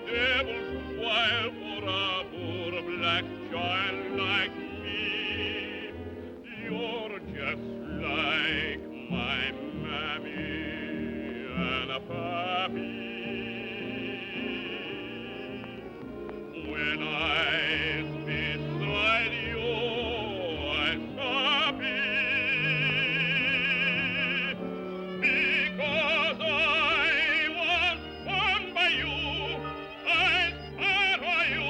devil's wild for a poor black child like me. You're just like my mammy and a pappy. When I'm beside you, I'm happy, because I was born by you, I swear by you,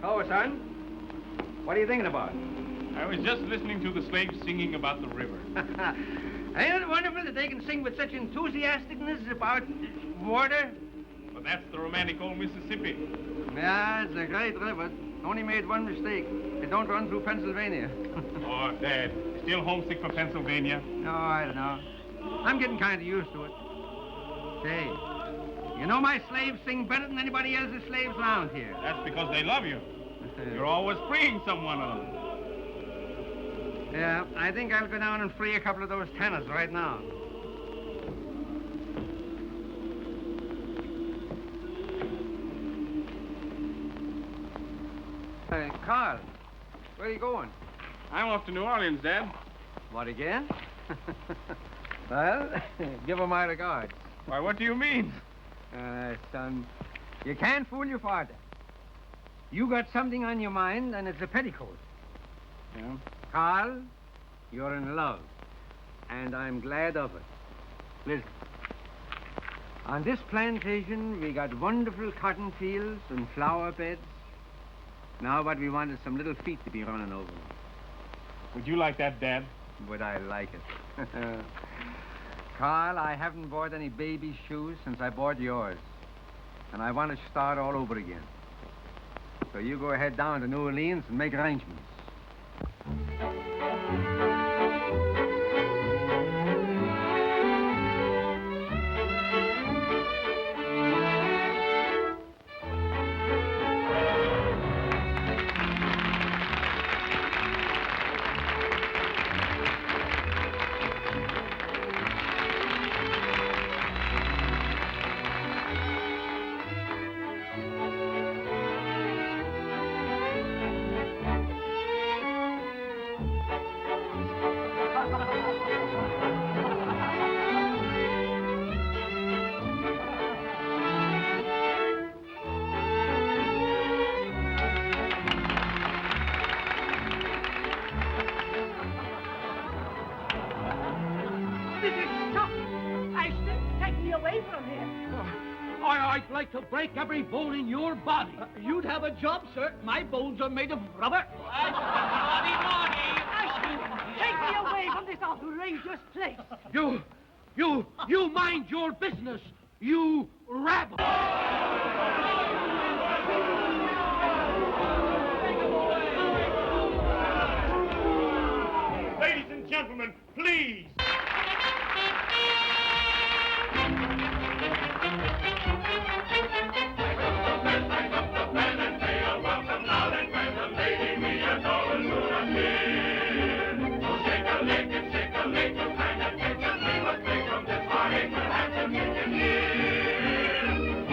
Hello, son. What are you thinking about? I was just listening to the slaves singing about the river. Ain't it wonderful that they can sing with such enthusiasticness about water? But that's the romantic old Mississippi. Yeah, it's a great river. Only made one mistake. It don't run through Pennsylvania. Oh, Dad, still homesick for Pennsylvania? No, I don't know. I'm getting kind of used to it. Say, you know my slaves sing better than anybody else's slaves around here. That's because they love you. You're always freeing someone of them. Yeah, I think I'll go down and free a couple of those tenors right now. Hey, Carl, where are you going? I'm off to New Orleans, Dad. What, again? Well, give her my regards. Why, what do you mean? Son, you can't fool your father. You got something on your mind, and it's a petticoat. Yeah? Carl, you're in love, and I'm glad of it. Listen, on this plantation, we got wonderful cotton fields and flower beds. Now what we want is some little feet to be running over. Would you like that, Dad? Would I like it? Carl, I haven't bought any baby shoes since I bought yours. And I want to start all over again. So you go ahead down to New Orleans and make arrangements. I'd like to break every bone in your body. You'd have a job, sir. My bones are made of rubber. Take me away from this outrageous place. You mind your business, you rabble. Ladies and gentlemen, please.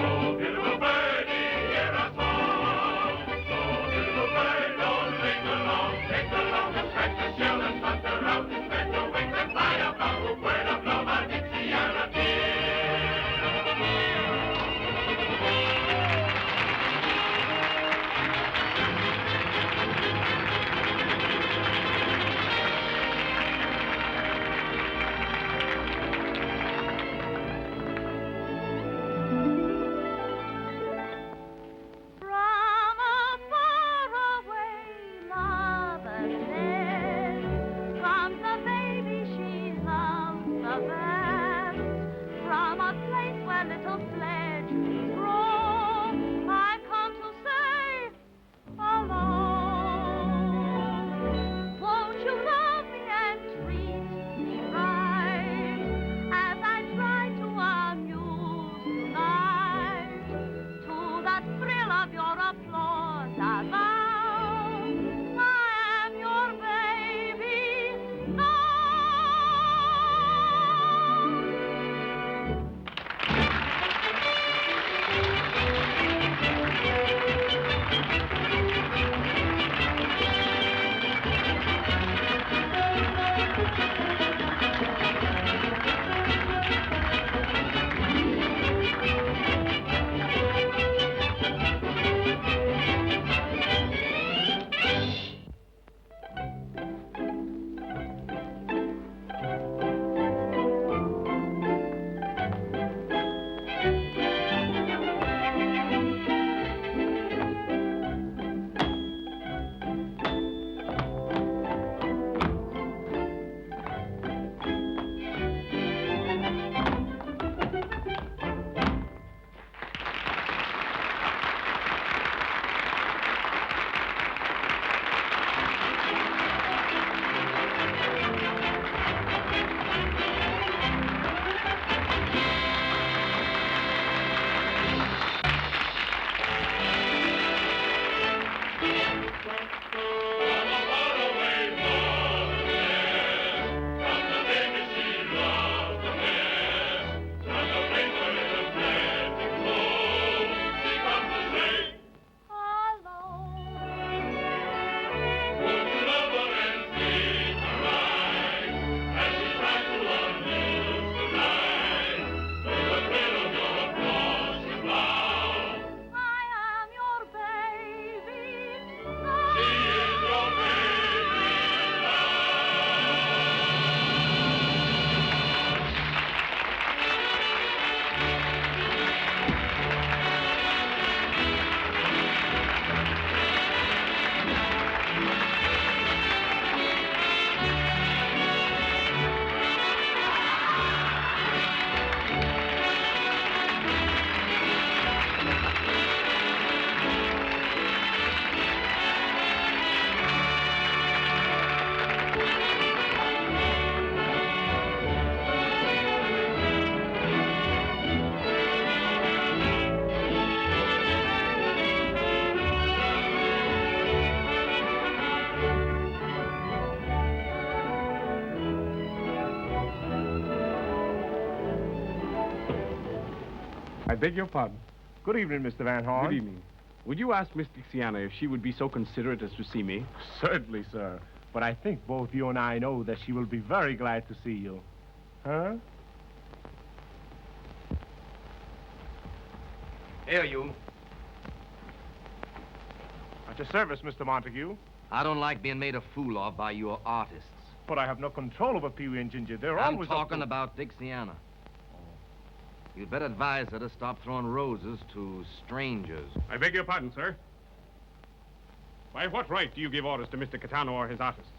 Oh, beautiful bird. of your applause, I vow I am your baby now. I beg your pardon. Good evening, Mr. Van Horn. Good evening. Would you ask Miss Dixiana if she would be so considerate as to see me? Certainly, sir. But I think both you and I know that she will be very glad to see you. Huh? Here, you. At your service, Mr. Montague. I don't like being made a fool of by your artists. But I have no control over Pee-wee and Ginger. They're I'm always... talking about Dixiana. You'd better advise her to stop throwing roses to strangers. I beg your pardon, sir. By what right do you give orders to Mr. Catano or his artists?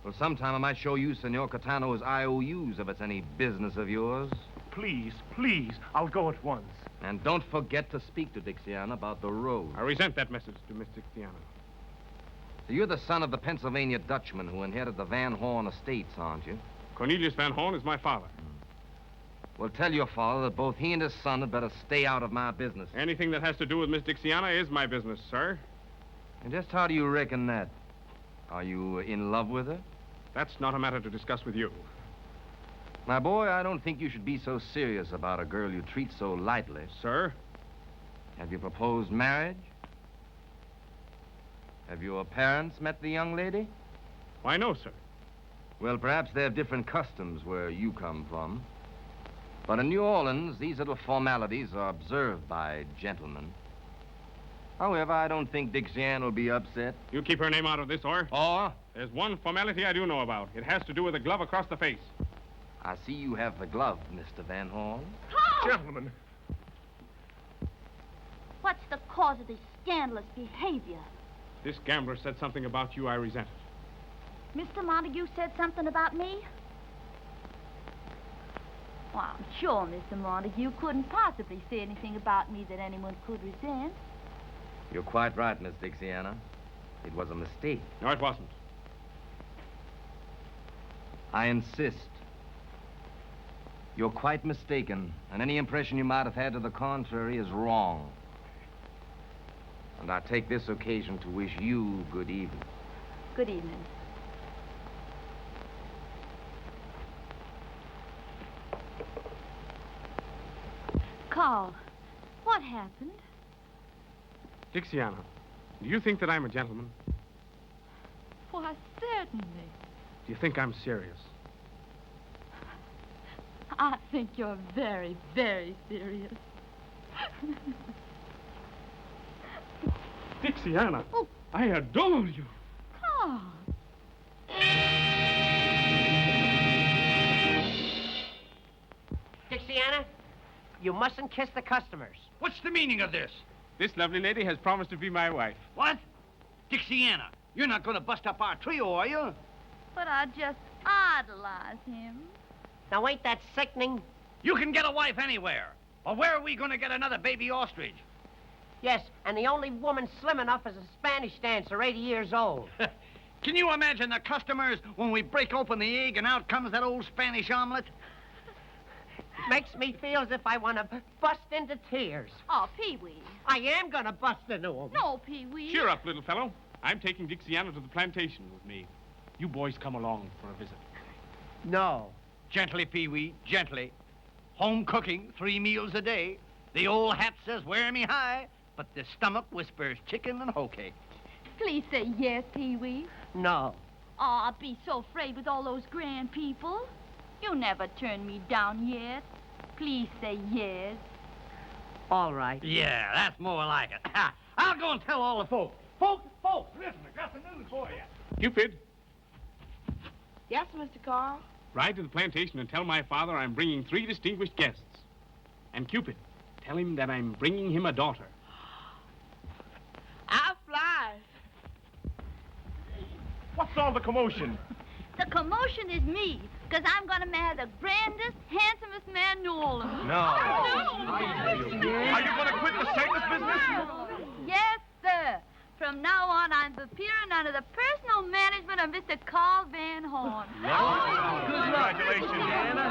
Well, sometime I might show you Senor Catano's IOUs if it's any business of yours. Please, please, I'll go at once. And don't forget to speak to Dixiana about the road. I resent that message to Miss Dixiana. So you're the son of the Pennsylvania Dutchman who inherited the Van Horn estates, aren't you? Cornelius Van Horn is my father. Well, tell your father that both he and his son had better stay out of my business. Anything that has to do with Miss Dixiana is my business, sir. And just how do you reckon that? Are you in love with her? That's not a matter to discuss with you. My boy, I don't think you should be so serious about a girl you treat so lightly. Sir? Have you proposed marriage? Have your parents met the young lady? Why, no, sir. Well, perhaps they have different customs where you come from. But in New Orleans, these little formalities are observed by gentlemen. However, I don't think Dixiana will be upset. You keep her name out of this, or? Or? There's one formality I do know about. It has to do with a glove across the face. I see you have the glove, Mr. Van Horn. Oh! Gentlemen. What's the cause of this scandalous behavior? This gambler said something about you I resented. Mr. Montague said something about me? Well, I'm sure Mr. Montague couldn't possibly say anything about me that anyone could resent. You're quite right, Miss Dixiana. It was a mistake. No, it wasn't. I insist. You're quite mistaken, and any impression you might have had to the contrary is wrong. And I take this occasion to wish you good evening. Good evening. Carl, what happened? Dixiana, do you think that I'm a gentleman? Why, certainly. Do you think I'm serious? I think you're very, very serious. Dixiana, I adore you. Carl. Dixiana, you mustn't kiss the customers. What's the meaning of this? This lovely lady has promised to be my wife. What? Dixiana, you're not going to bust up our trio, are you? But I just idolize him. Now, ain't that sickening? You can get a wife anywhere. But where are we going to get another baby ostrich? Yes, and the only woman slim enough is a Spanish dancer, 80 years old. Can you imagine the customers when we break open the egg and out comes that old Spanish omelet? Makes me feel as if I want to bust into tears. Oh, Pee-wee. I am going to bust into them. No, Pee-wee. Cheer up, little fellow. I'm taking Dixiana to the plantation with me. You boys come along for a visit. No. Gently, Pee-wee, gently. Home cooking, 3 meals a day. The old hat says, wear me high, but the stomach whispers chicken and hoe cake. Please say yes, Pee-wee. No. Oh, I'd be so afraid with all those grand people. You never turned me down yet. Please say yes. All right. Yeah, that's more like it. I'll go and tell all the folks. Folks, listen, I got some news for you. Cupid, Yes, Mr. Carl. ride to the plantation and tell my father I'm bringing 3 distinguished guests. And Cupid, tell him that I'm bringing him a daughter. I'll fly. What's all the commotion? The commotion is me, because I'm going to marry the grandest, handsomest man in New Orleans. No. Are you going to quit the circus business? Yes, sir. From now on, I'm appearing under the personal management of Mr. Carl Van Horn. Congratulations, Diana.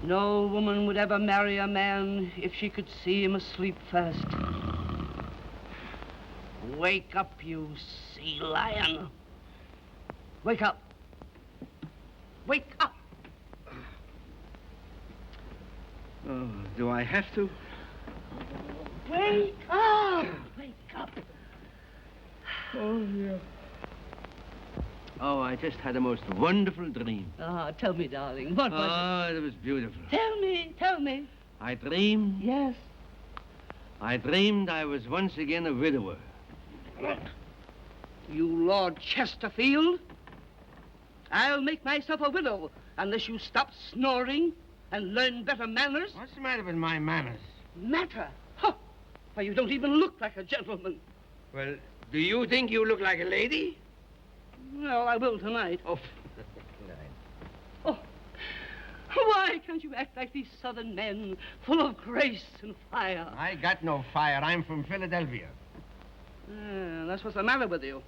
No woman would ever marry a man if she could see him asleep first. Wake up, you sea lion. Wake up. Wake up. Oh, do I have to? Wake up. Wake up. Oh, yeah. Oh, I just had a most wonderful dream. Ah, tell me, darling, what was Oh, it was beautiful. it? Tell me. I dreamed. Yes. I dreamed I was once again a widower. You Lord Chesterfield? I'll make myself a widow unless you stop snoring and learn better manners. What's the matter with my manners? Matter? Huh. Why, you don't even look like a gentleman. Well, do you think you look like a lady? Well, I will tonight. Oh, Oh, why can't you act like these southern men, full of grace and fire? I got no fire. I'm from Philadelphia. That's what's the matter with you.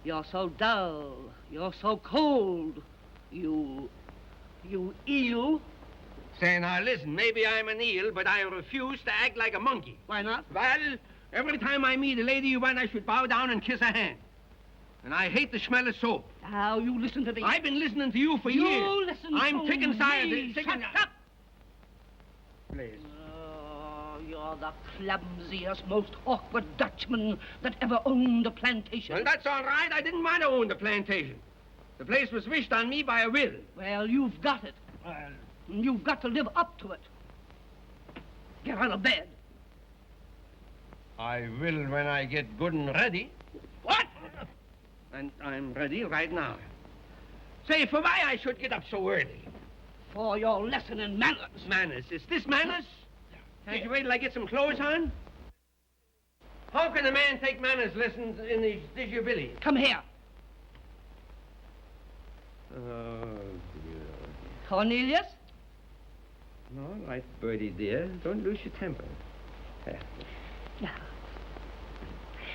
You're so dull. You're so cold. You eel. Say, now listen, maybe I'm an eel, but I refuse to act like a monkey. Why not? Well, every time I meet a lady, you want I should bow down and kiss her hand. And I hate the smell of soap. Now, you listen to me. I've been listening to you for years. You listen I'm to sick and tired. me. Sick Shut and... up. Please. Oh, you you're the clumsiest, most awkward Dutchman that ever owned a plantation. Well, that's all right. I didn't want to own the plantation. The place was wished on me by a will. Well, you've got it. You've got to live up to it. Get out of bed. I will when I get good and ready. What? And I'm ready right now. Say, for why I should get up so early? For your lesson in manners. Manners? Is this manners? Can't you wait till I get some clothes on? How can a man take manners lessons in his disability? Come here. Oh, dear. Cornelius? All right, Bertie, dear. Don't lose your temper. There.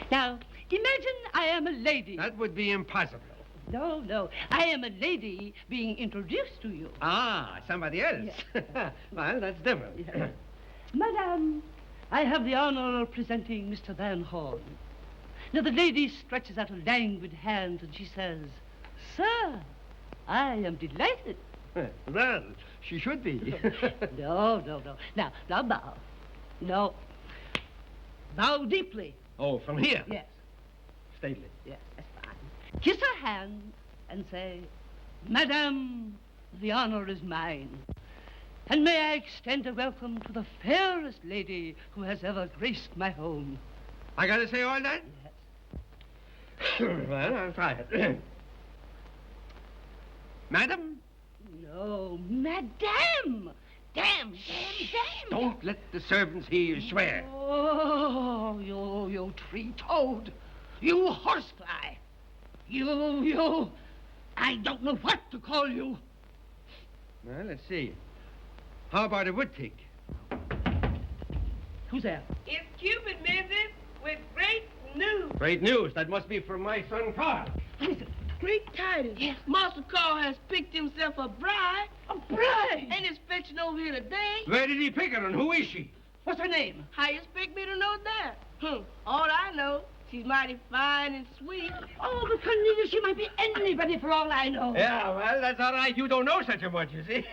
Now, imagine I am a lady. That would be impossible. No. I am a lady being introduced to you. Ah, somebody else. Yes. Well, that's different. Yes. Madame, I have the honor of presenting Mr. Van Horn. Now, the lady stretches out a languid hand and she says, Sir, I am delighted. Well, she should be. No. Now bow. No. Bow deeply. Oh, from here? Yes. Stately. Yes, that's fine. Kiss her hand and say, Madame, the honor is mine. And may I extend a welcome to the fairest lady who has ever graced my home. I gotta say all that? Yes. Well, I'll try it. Madam? No, Madame. Damn. Don't let the servants hear you swear. Oh, you tree-toad. You horsefly. You. I don't know what to call you. Well, let's see. How about a woodtick? Who's there? It's Cupid, Mrs., with great news. Great news. That must be from my son, Carl. Listen. Great tidings. Yes. Master Carl has picked himself a bride. A bride? And is fetching over here today. Where did he pick her, and who is she? What's her name? How you expect me to know that? All I know, she's mighty fine and sweet. Oh, but Cornelius, she might be anybody for all I know. Yeah, well, that's all right. You don't know such a much, you see.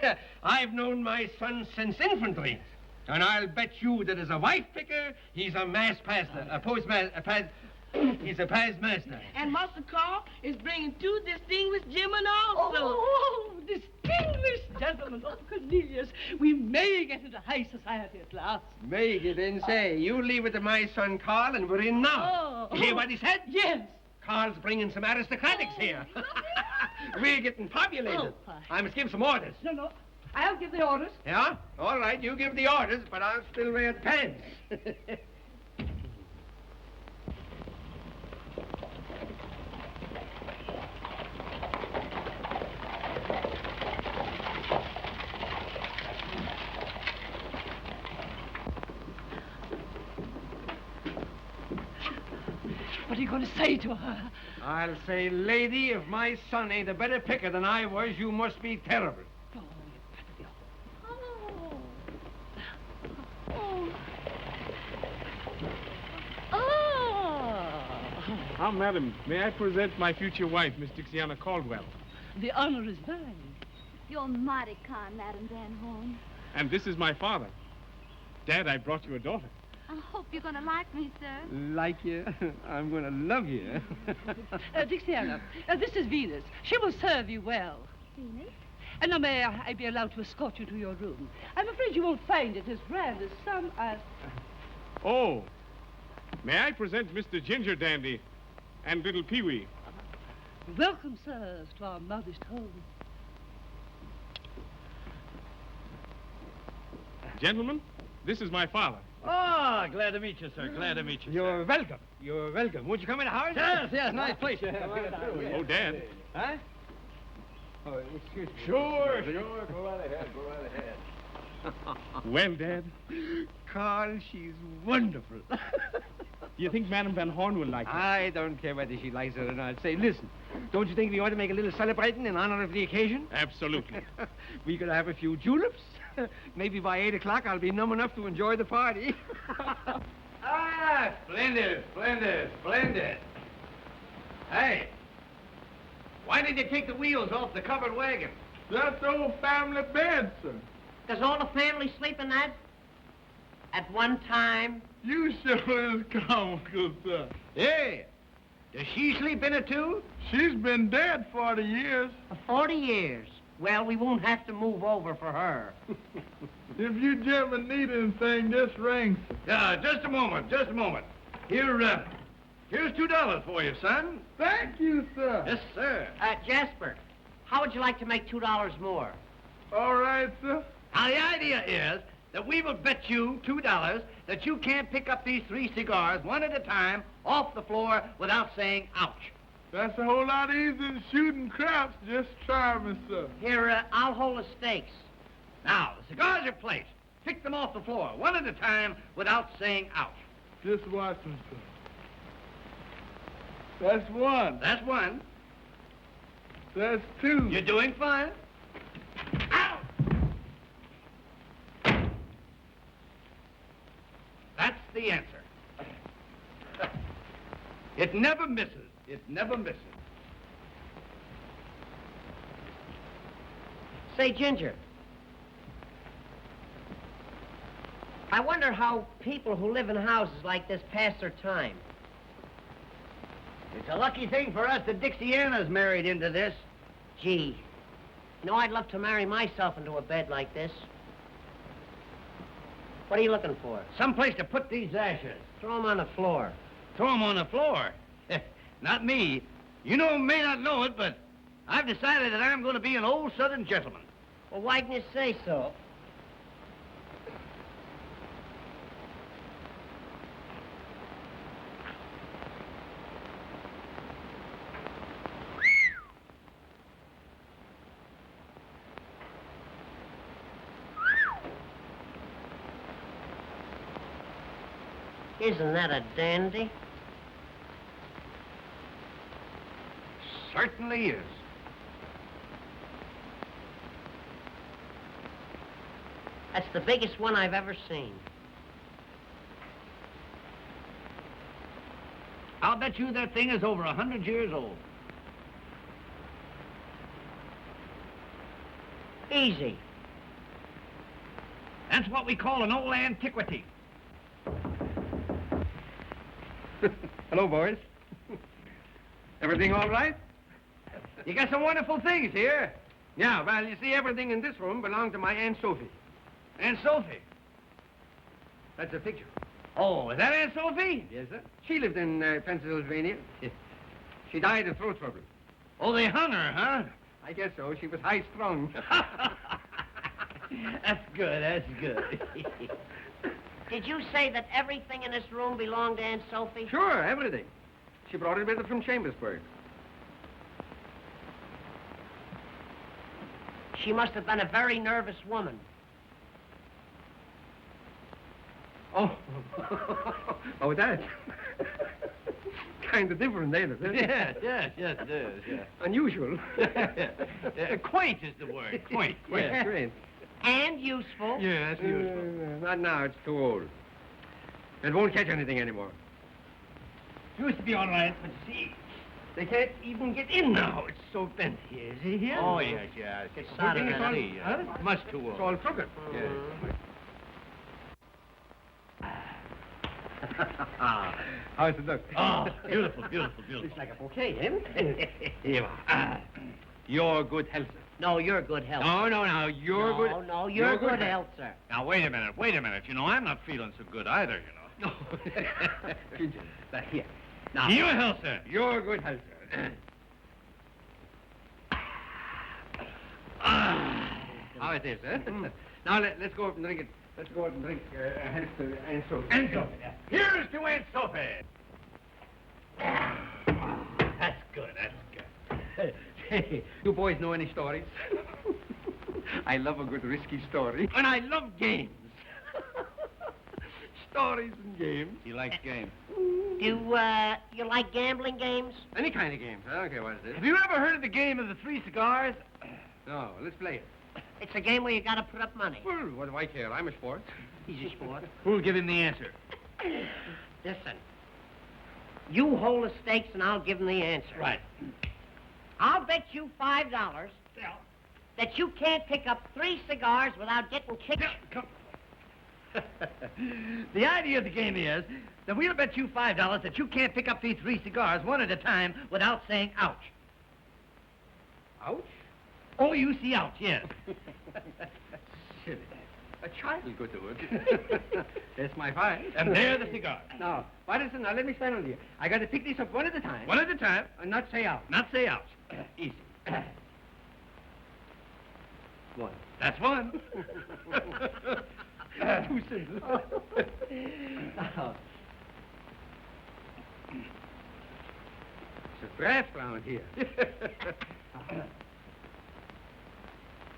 I've known my son since infantry. And I'll bet you that as a wife picker, he's a mass pastor, a postmaster, he's a past master. And Master Carl is bringing 2 distinguished gentlemen also. Oh, distinguished gentlemen. Oh, Cornelius, we may get into high society at last. May get in, say. You leave it to my son Carl, and we're in now. Oh. You hear what he said? Yes. Carl's bringing some aristocratics here. We're getting populated. Oh, I must give some orders. No. I'll give the orders. Yeah? All right, you give the orders, but I'll still wear pants. What are you going to say to her? I'll say, lady, if my son ain't a better picker than I was, you must be terrible. Now, madam, may I present my future wife, Miss Dixiana Caldwell? The honor is mine. You're mighty kind, Madam Van Horn. And this is my father. Dad, I brought you a daughter. I hope you're going to like me, sir. Like you? I'm going to love you. Dixiana, this is Venus. She will serve you well. Venus? And now may I be allowed to escort you to your room? I'm afraid you won't find it as grand as some are. Oh, may I present Mr. Ginger Dandy and little Pee-wee? Welcome, sirs, to our modest home. Gentlemen, this is my father. Oh, glad to meet you, sir. Glad to meet you, You're welcome. You're welcome. Won't you come in the house? Yes, nice place you have. Oh, Dad. Huh? Oh, excuse me. Sure. Go right ahead. Well, Dad, Carl, she's wonderful. do you think Madam Van Horn will like her? I don't care whether she likes it or not. Say, listen, don't you think we ought to make a little celebrating in honor of the occasion? Absolutely. We could have a few juleps. Maybe by 8 o'clock I'll be numb enough to enjoy the party. Splendid. Hey, why did you take the wheels off the covered wagon? That's the old family bed, sir. Does all the family sleep in that? at one time? You sure is comical, sir. Hey, does she sleep in it, too? She's been dead 40 years. 40 years. Well, we won't have to move over for her. If you gentlemen need anything, just ring. Just a moment, just a moment. Here's $2 for you, son. Thank you, sir. Yes, sir. Jasper, how would you like to make $2 more? All right, sir. Now, the idea is that we will bet you $2 that you can't pick up these 3 cigars one at a time off the floor without saying ouch. That's a whole lot easier than shooting craps. Just try me, sir. Here, I'll hold the stakes. Now, the cigars are placed. Pick them off the floor one at a time without saying ouch. Just watch me, sir. That's 1. That's 1. That's 2. You're doing fine. Out! That's the answer. It never misses. It never misses. Say, Ginger, I wonder how people who live in houses like this pass their time. It's a lucky thing for us that Dixiana's married into this. Gee, you know, I'd love to marry myself into a bed like this. What are you looking for? Someplace to put these ashes. Throw them on the floor. Throw them on the floor. Not me. You may not know it, but I've decided that I'm going to be an old Southern gentleman. Well, why didn't you say so? Isn't that a dandy? Certainly is. That's the biggest one I've ever seen. I'll bet you that thing is over 100 years old. Easy. That's what we call an old antiquity. Hello, boys. Everything all right? You got some wonderful things here. Yeah, well, you see, everything in this room belonged to my Aunt Sophie. Aunt Sophie. That's a picture. Oh, is that Aunt Sophie? Yes, sir. She lived in Pennsylvania. She died of throat trouble. Oh, they hung her, huh? I guess so. She was high-strung. That's good, that's good. Did you say that everything in this room belonged to Aunt Sophie? Sure, everything. She brought it with her from Chambersburg. She must have been a very nervous woman. Oh. Oh, that. Kind of different, ain't it? Yes, it is, yeah. Unusual. Quaint is the word, quaint. Yeah, quaint. And useful. Yeah, that's useful. Not now, it's too old. It won't catch anything anymore. Used to be all right, but see, They can't even get in now. It's so bent. is he here? Oh, yes. It's solid, much too old. It's all crooked. How's it look? Oh, beautiful, beautiful, beautiful. It's like a bouquet, eh? Here. Your good health, sir. No, you're good health. No, you're good. No, you're good health, sir. Now, wait a minute. You know, I'm not feeling so good either, you know. No. Now, here. Now, Your health, sir. your good health, sir. How it is, eh? Now, let's go up and drink it. Let's go out and drink health to Aunt Sophie. Aunt Sophie. Here's to Aunt Sophie. That's good, that's good. Hey, you boys know any stories? I love a good risky story. And I love games. Stories and games. He likes games. Do, you like gambling games? Any kind of games. I don't care what it is. Have you ever heard of the game of the 3 cigars? No, let's play it. It's a game where you gotta put up money. Well, what do I care? I'm a sport. He's a sport. Who'll give him the answer? Listen. You hold the stakes and I'll give him the answer. Right. I'll bet you $5 that you can't pick up 3 cigars without getting kicked. Come. The idea of the game is that we'll bet you $5 that you can't pick up these 3 cigars one at a time without saying ouch. Ouch? Oh, you see ouch, yes. Silly. A child could do it. That's my five. And there the cigar. Now, Watterson, now let me stand on here. I got to pick these up one at a time. One at a time. And not say ouch. Not say ouch. Easy. One. That's one. Too simple. Now, it's a draft round here.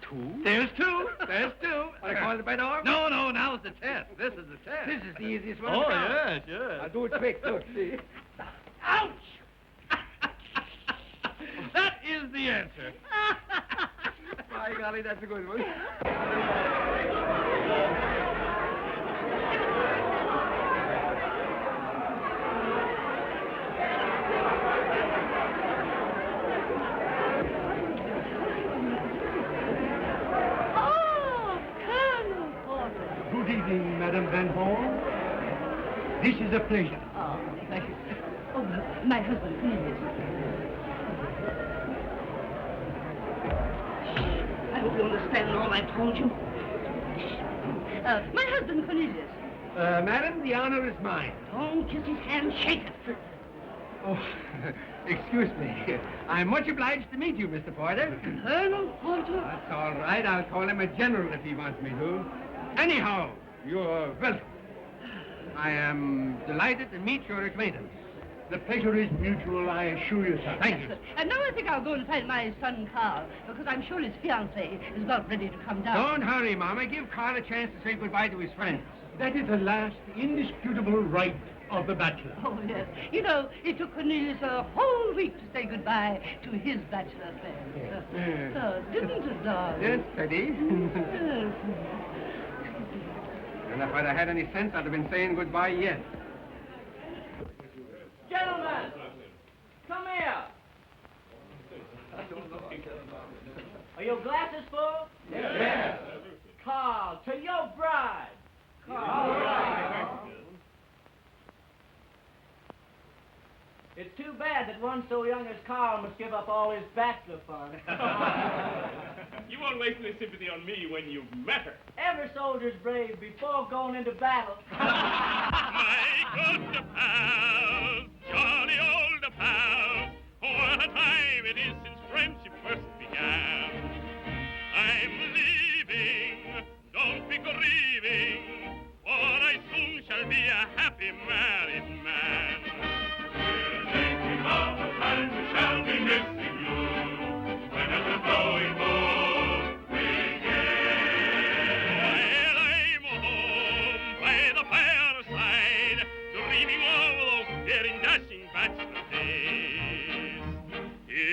Two? There's two. There's two. Want to call it by door? No, now it's the test. This is the test. This is the easiest one. Oh, to count. yes, yes. I'll do it quick. Look, see? Ouch! That is the answer. By golly, that's a good one. Good evening, Madame Van Horn. This is a pleasure. Oh, thank you. Oh, my husband, please. I hope you understand all I told you. My husband, Cornelius. Madam, the honor is mine. Don't kiss his hand, shake it. Oh, excuse me. I'm much obliged to meet you, Mr. Porter. Colonel Porter? That's all right. I'll call him a general if he wants me to. Anyhow, you're welcome. I am delighted to meet your acquaintance. The pleasure is mutual, I assure you, sir. Thank you. And now I think I'll go and find my son, Carl, because I'm sure his fiancée is about ready to come down. Don't hurry, Mama. Give Carl a chance to say goodbye to his friends. That is the last indisputable right of the bachelor. Oh, yes. You know, it took Cornelius a whole week to say goodbye to his bachelor friends. Yes. Didn't it, darling? Yes, Teddy. Yes. And if I'd have had any sense, I'd have been saying goodbye yet. Gentlemen, come here. Are your glasses full? Yes. Carl, to your bride. Carl. It's too bad that one so young as Carl must give up all his bachelor fun. You won't waste any sympathy on me when you've met her. Every soldier's brave before going into battle. My good pals, jolly old pals, what a time it is since friendship first began. I'm leaving, don't be grieving, for I soon shall be a happy married man. We're thinking of the time we shall be missing you, when at the blowing moon we while I'm home by the fireside, dreaming of those daring, dashing bachelor days. Here's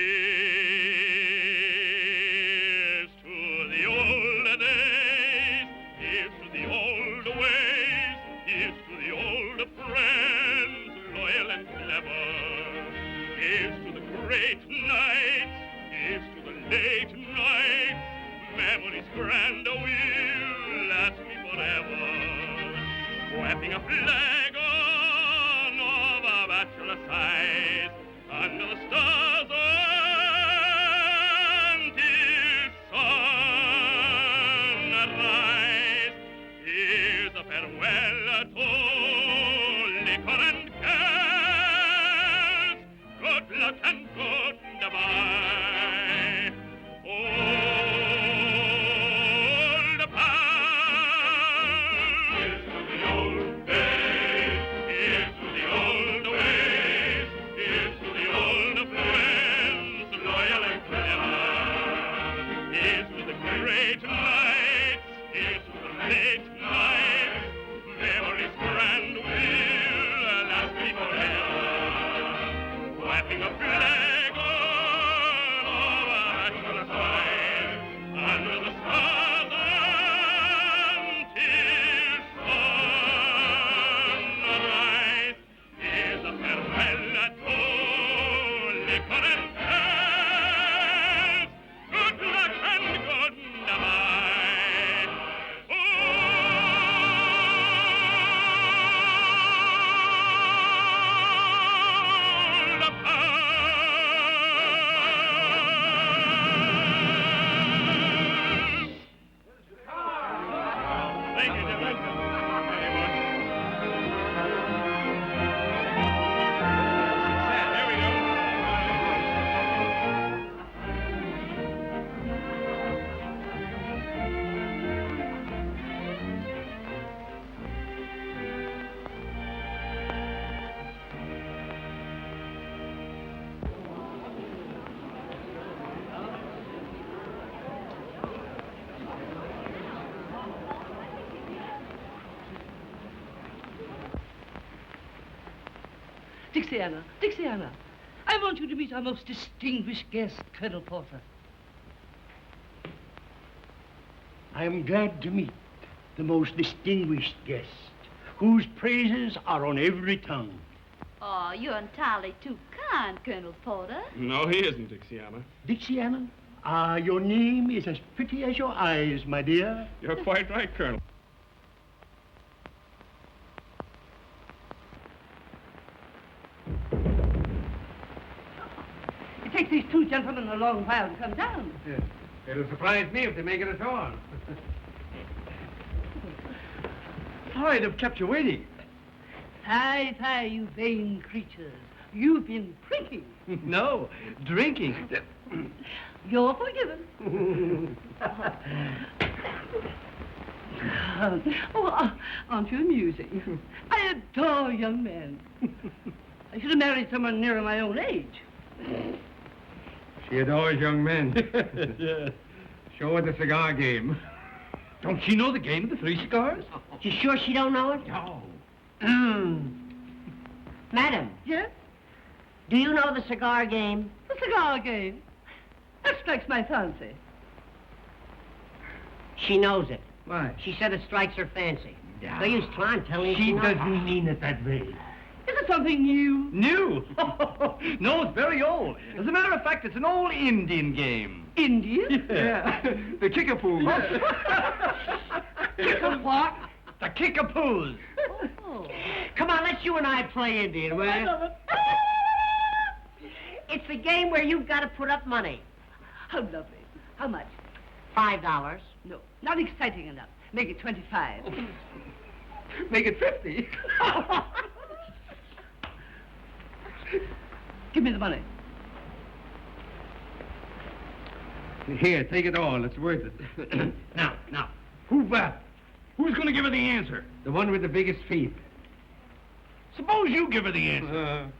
to the old days, here's to the old ways, here's to the old friends, loyal and clever. Here's to the great nights, here's to the late nights, memories grand will last me forever. Wrapping a flag on of a bachelor side under the stars until sunrise. Here's a farewell to liquor and girls. Good luck and goodbye. Old pals. Here's to the old days. Here's to the old ways. Here's to the old friends, loyal and clever. Here's to the great nights. Here's to the late nights. Memories grand will last me forever. Wrapping a flag on Dixiana, Dixiana, I want you to meet our most distinguished guest, Colonel Porter. I am glad to meet the most distinguished guest, whose praises are on every tongue. Oh, you're entirely too kind, Colonel Porter. No, he isn't, Dixiana. Dixiana, your name is as pretty as your eyes, my dear. You're quite right, Colonel. It takes these two gentlemen a long while to come down. Yes. It'll surprise me if they make it at all. Sorry to have kept you waiting. Fie, fie, you vain creatures. You've been drinking. No, drinking. You're forgiven. Aren't you amusing? I adore young men. I should have married someone nearer my own age. She adores young men. Yes. Show her the cigar game. Don't she know the game of the three cigars? You sure she don't know it? No. Madam, Yes? do you know the cigar game? The cigar game. That strikes my fancy. She knows it. Why? She said it strikes her fancy. Yeah. No use trying telling you She knows. doesn't mean it that way. Is it something new? New? No, it's very old. As a matter of fact, it's an old Indian game. Indian? Yeah. The kickapoo. Kick a what? The kickapoos. Oh. Come on, let's you and I play Indian, will you? It's the game where you've got to put up money. How lovely. How much? $5. No, not exciting enough. Make it 25. Make it 50. Give me the money. Here, take it all. It's worth it. Now, who's going to give her the answer? The one with the biggest feet. Suppose you give her the answer.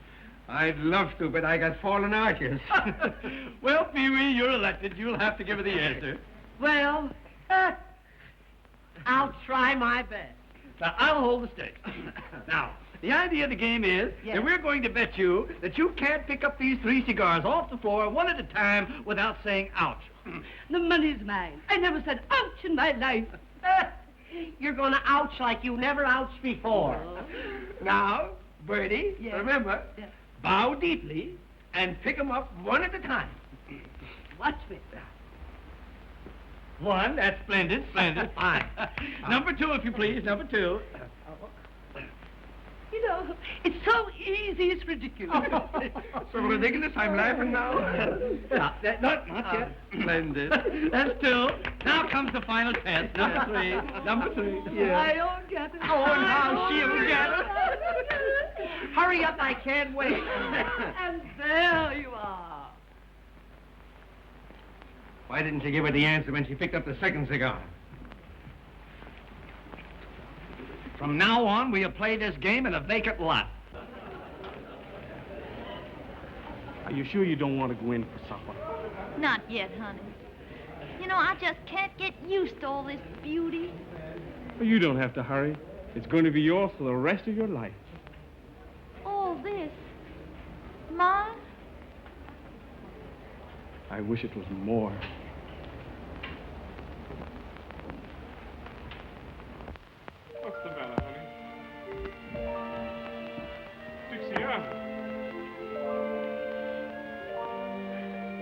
I'd love to, but I got fallen arches. Well, Pee-wee, you're elected. You'll have to give her the answer. Well, I'll try my best. Now, I'll hold the stakes. Now, the idea of the game is that we're going to bet you that you can't pick up these three cigars off the floor one at a time without saying ouch. The money's mine. I never said ouch in my life. You're going to ouch like you never ouched before. Now, Bertie, Yes. remember, Yes. bow deeply and pick them up one at a time. Watch me. One, that's splendid, fine. Number two, if you please, number two. You know, it's so easy, it's ridiculous. So ridiculous, I'm laughing now. Not yet. Splendid. That's two. Now comes the final test. Number three. I don't get it. Oh, now she'll get it. Hurry up, I can't wait. And there you are. Why didn't you give her the answer when she picked up the second cigar? From now on, we'll play this game in a vacant lot. Are you sure you don't want to go in for supper? Not yet, honey. You know, I just can't get used to all this beauty. Well, you don't have to hurry. It's going to be yours for the rest of your life. All this. Mine? I wish it was more. What's the matter, honey? Dixiana.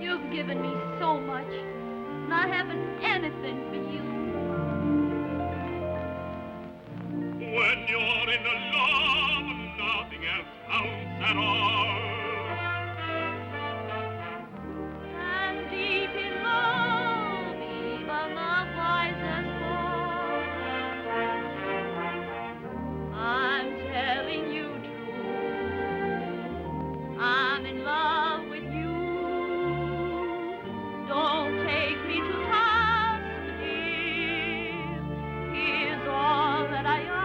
You've given me so much, and I haven't anything for you. When you're in love, nothing else counts at all. And deep in love, even the wisest fall. I'm telling you true. I'm in love with you. Don't take me to task, dear. Here's all that I ask.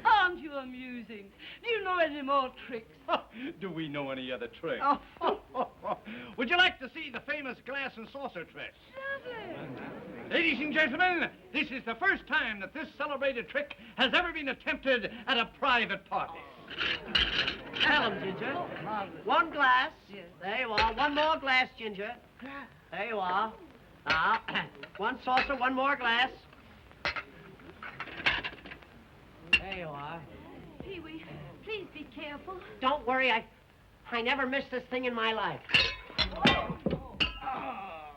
Aren't you amusing? Do you know any more tricks? Do we know any other tricks? Oh. Would you like to see the famous glass and saucer trick? Lovely. Ladies and gentlemen, this is the first time that this celebrated trick has ever been attempted at a private party. Tell him, Ginger. One glass. Yes. There you are. One more glass, Ginger. There you are. Now, one saucer, one more glass. There you are. Pee-wee, please be careful. Don't worry, I never missed this thing in my life. Oh,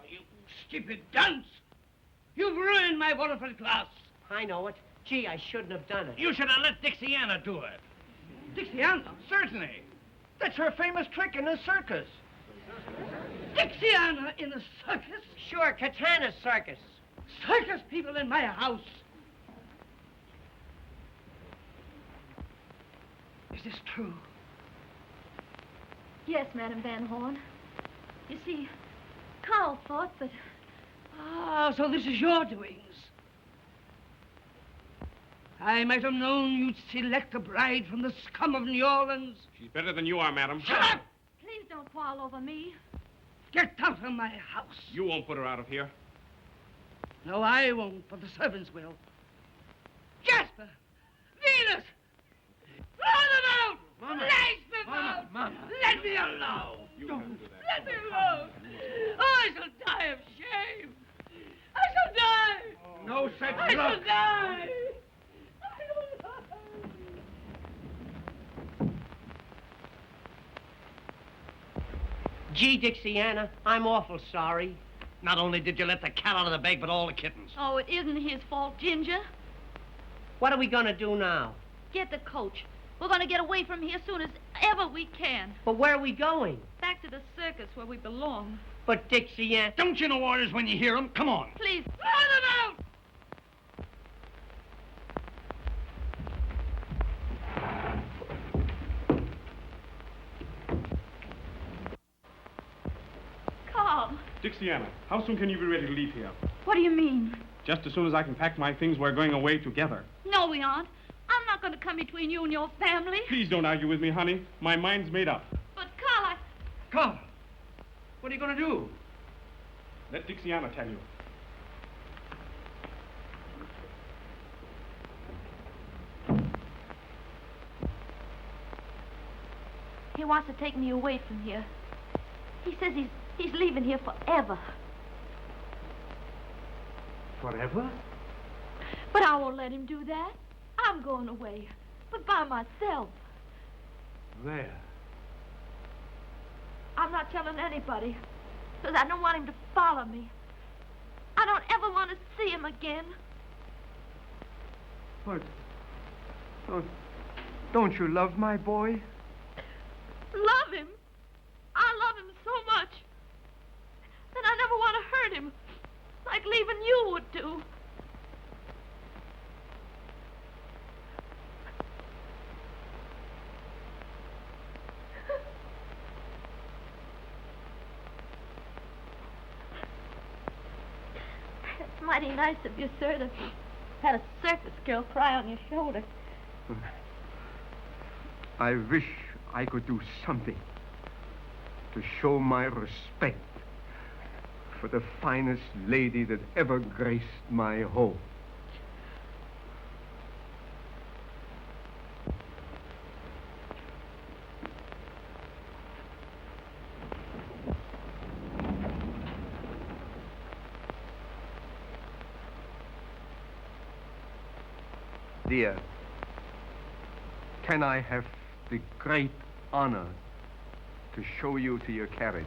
you stupid dunce! You've ruined my wonderful glass. I know it. Gee, I shouldn't have done it. You should have let Dixiana do it. Dixiana? Certainly. That's her famous trick in the circus. Dixiana in the circus? Sure, Katana's circus. Circus people in my house. Is this true? Yes, Madame Van Horn. You see, Carl thought that... Ah, so this is your doings. I might have known you'd select a bride from the scum of New Orleans. She's better than you are, madam. Shut up! Please don't quarrel over me. Get out of my house. You won't put her out of here. No, I won't, but the servants will. Jasper! Venus! Throw them out! Mama! Lash them out! Mama! Let me alone! You don't do that. Let me alone! Oh, I shall die of shame! I shall die! No such I luck! shall die! Gee, Dixiana, I'm awful sorry. Not only did you let the cat out of the bag, but all the kittens. Oh, it isn't his fault, Ginger. What are we gonna do now? Get the coach. We're going to get away from here as soon as ever we can. But where are we going? Back to the circus where we belong. But Dixiana... Don't you know orders when you hear them? Come on. Please, Throw them out! Carl. Dixiana, how soon can you be ready to leave here? What do you mean? Just as soon as I can pack my things, we're going away together. No, we aren't. I'm not going to come between you and your family. Please don't argue with me, honey. My mind's made up. But, Carl, Come. What are you going to do? Let Dixiana tell you. he wants to take me away from here. He says he's leaving here forever. Forever? But I won't let him do that. I'm going away, but by myself. Where? I'm not telling anybody, because I don't want him to follow me. I don't ever want to see him again. But don't you love my boy? Love him? I love him so much that I never want to hurt him, like leaving you would do. mighty nice of you, sir, to had a circus girl cry on your shoulder. I wish I could do something to show my respect for the finest lady that ever graced my home. Dear, can I have the great honor to show you to your carriage?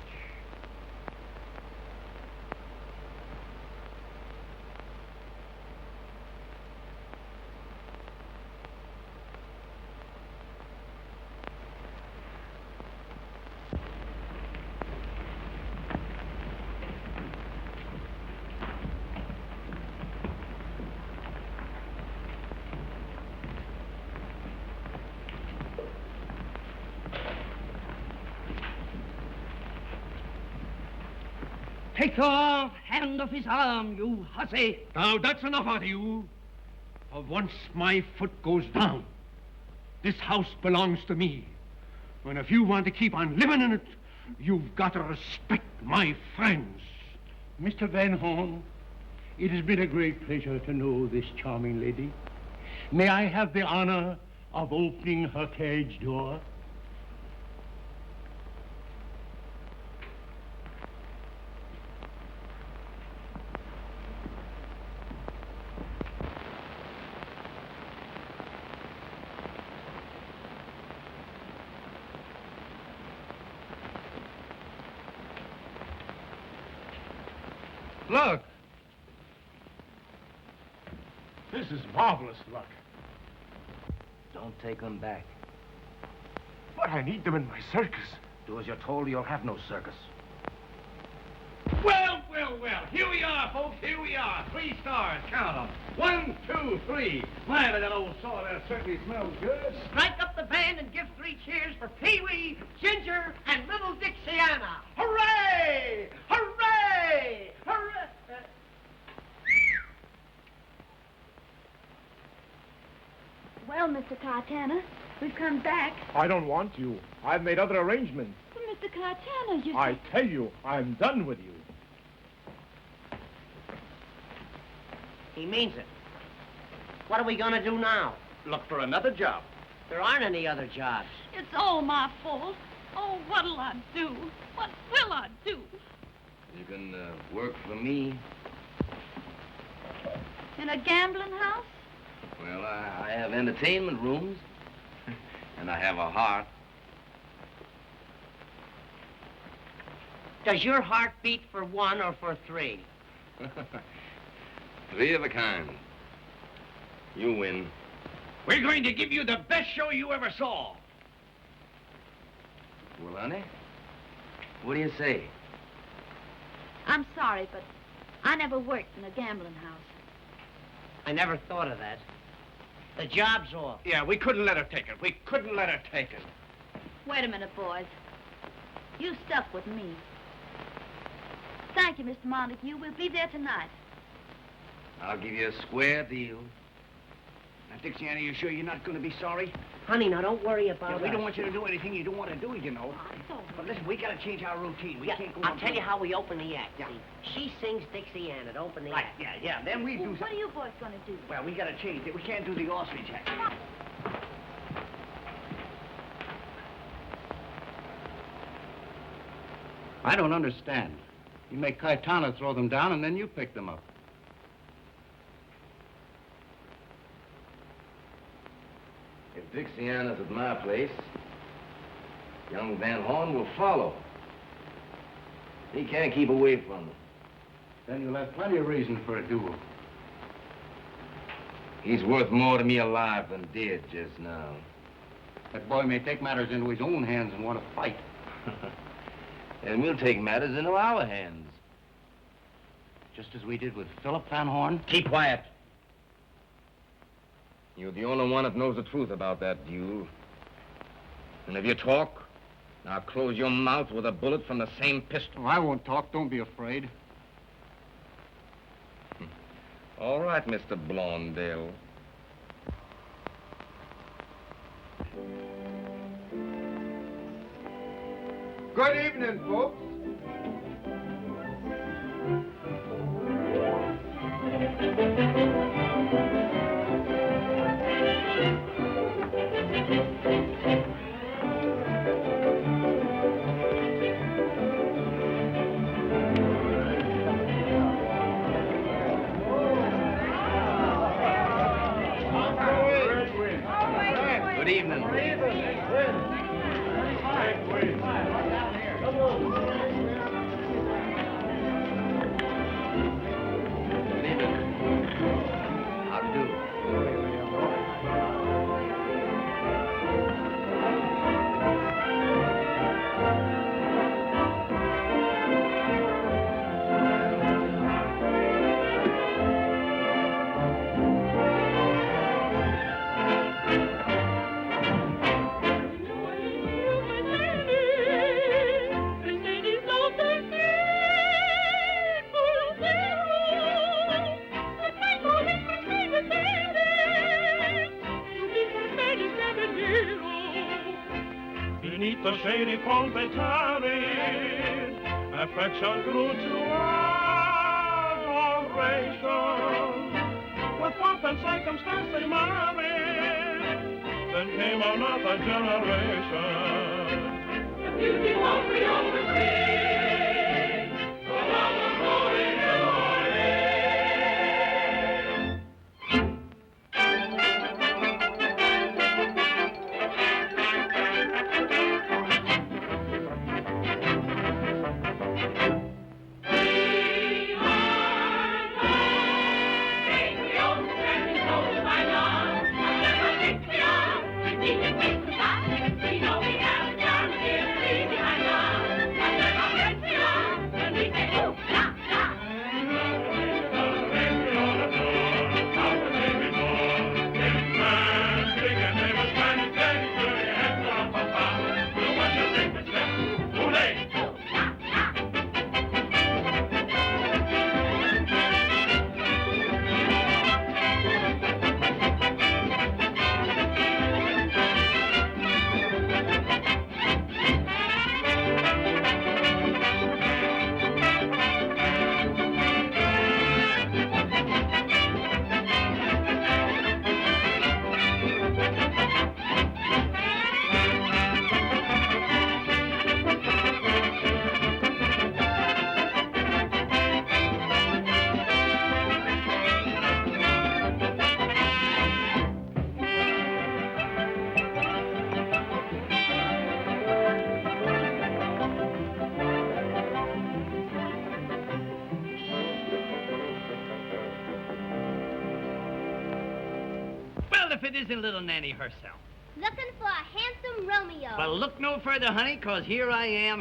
Take your hand off his arm, you hussy. Now, that's enough out of you. For once my foot goes down, this house belongs to me. And if you want to keep on living in it, you've got to respect my friends. Mr. Van Horn, it has been a great pleasure to know this charming lady. May I have the honor of opening her carriage door? Look. This is marvelous luck. Don't take them back. But I need them in my circus. Do as you're told, or you'll have no circus. Well, well, well. Here we are, folks. Here we are. 3 stars. Count them. 1, 2, 3. My, that old sawdust certainly smells good. Strike up the band and give 3 cheers for Pee-wee, Ginger, and little Dixiana. Hooray! Hooray! Hooray! Well, Mr. Cartana, we've come back. I don't want you. I've made other arrangements. But Mr. Cartana, you... I tell you, I'm done with you. He means it. What are we going to do now? Look for another job. There aren't any other jobs. It's all my fault. Oh, what'll I do? What will I do? You can work for me. In a gambling house? Well, I have entertainment rooms. And I have a heart. Does your heart beat for 1 or for 3? 3 of a kind. You win. We're going to give you the best show you ever saw. Well, honey, what do you say? I'm sorry, but I never worked in a gambling house. I never thought of that. The job's off. Yeah, we couldn't let her take it. We couldn't let her take it. Wait a minute, boys. You stuck with me. Thank you, Mr. Montague. We'll be there tonight. I'll give you a square deal. Now, Dixiana, you sure you're not going to be sorry? Honey, now don't worry about We us. don't want you to do anything you don't want to do, you know. But listen, we got to change our routine. We can't go on. I'll tell you how we open the act. See, she sings Dixiana to open the act. Yeah. Then we do What something. are you boys going to do? Well, we got to change it. We can't do the ostrich act. I don't understand. You make Caetano throw them down, and then you pick them up. If Dixiana's at my place, young Van Horn will follow. He can't keep away from them. Then you'll have plenty of reason for a duel. He's worth more to me alive than dead just now. That boy may take matters into his own hands and want to fight. And we'll take matters into our hands. Just as we did with Philip Van Horn. Keep quiet. You're the only one that knows the truth about that duel. And if you talk, I'll close your mouth with a bullet from the same pistol. Oh, I won't talk. Don't be afraid. All right, Mr. Blondell. Good evening, folks. Good evening. Good evening. How do you do? Beneath the shady palm they tarried, affection grew to adoration. With pomp and circumstance they married, then came another generation. The beauty won't be overseen, along the road in New It isn't little Nanny herself. Looking for a handsome Romeo. Well, look no further, honey, 'cause here I am.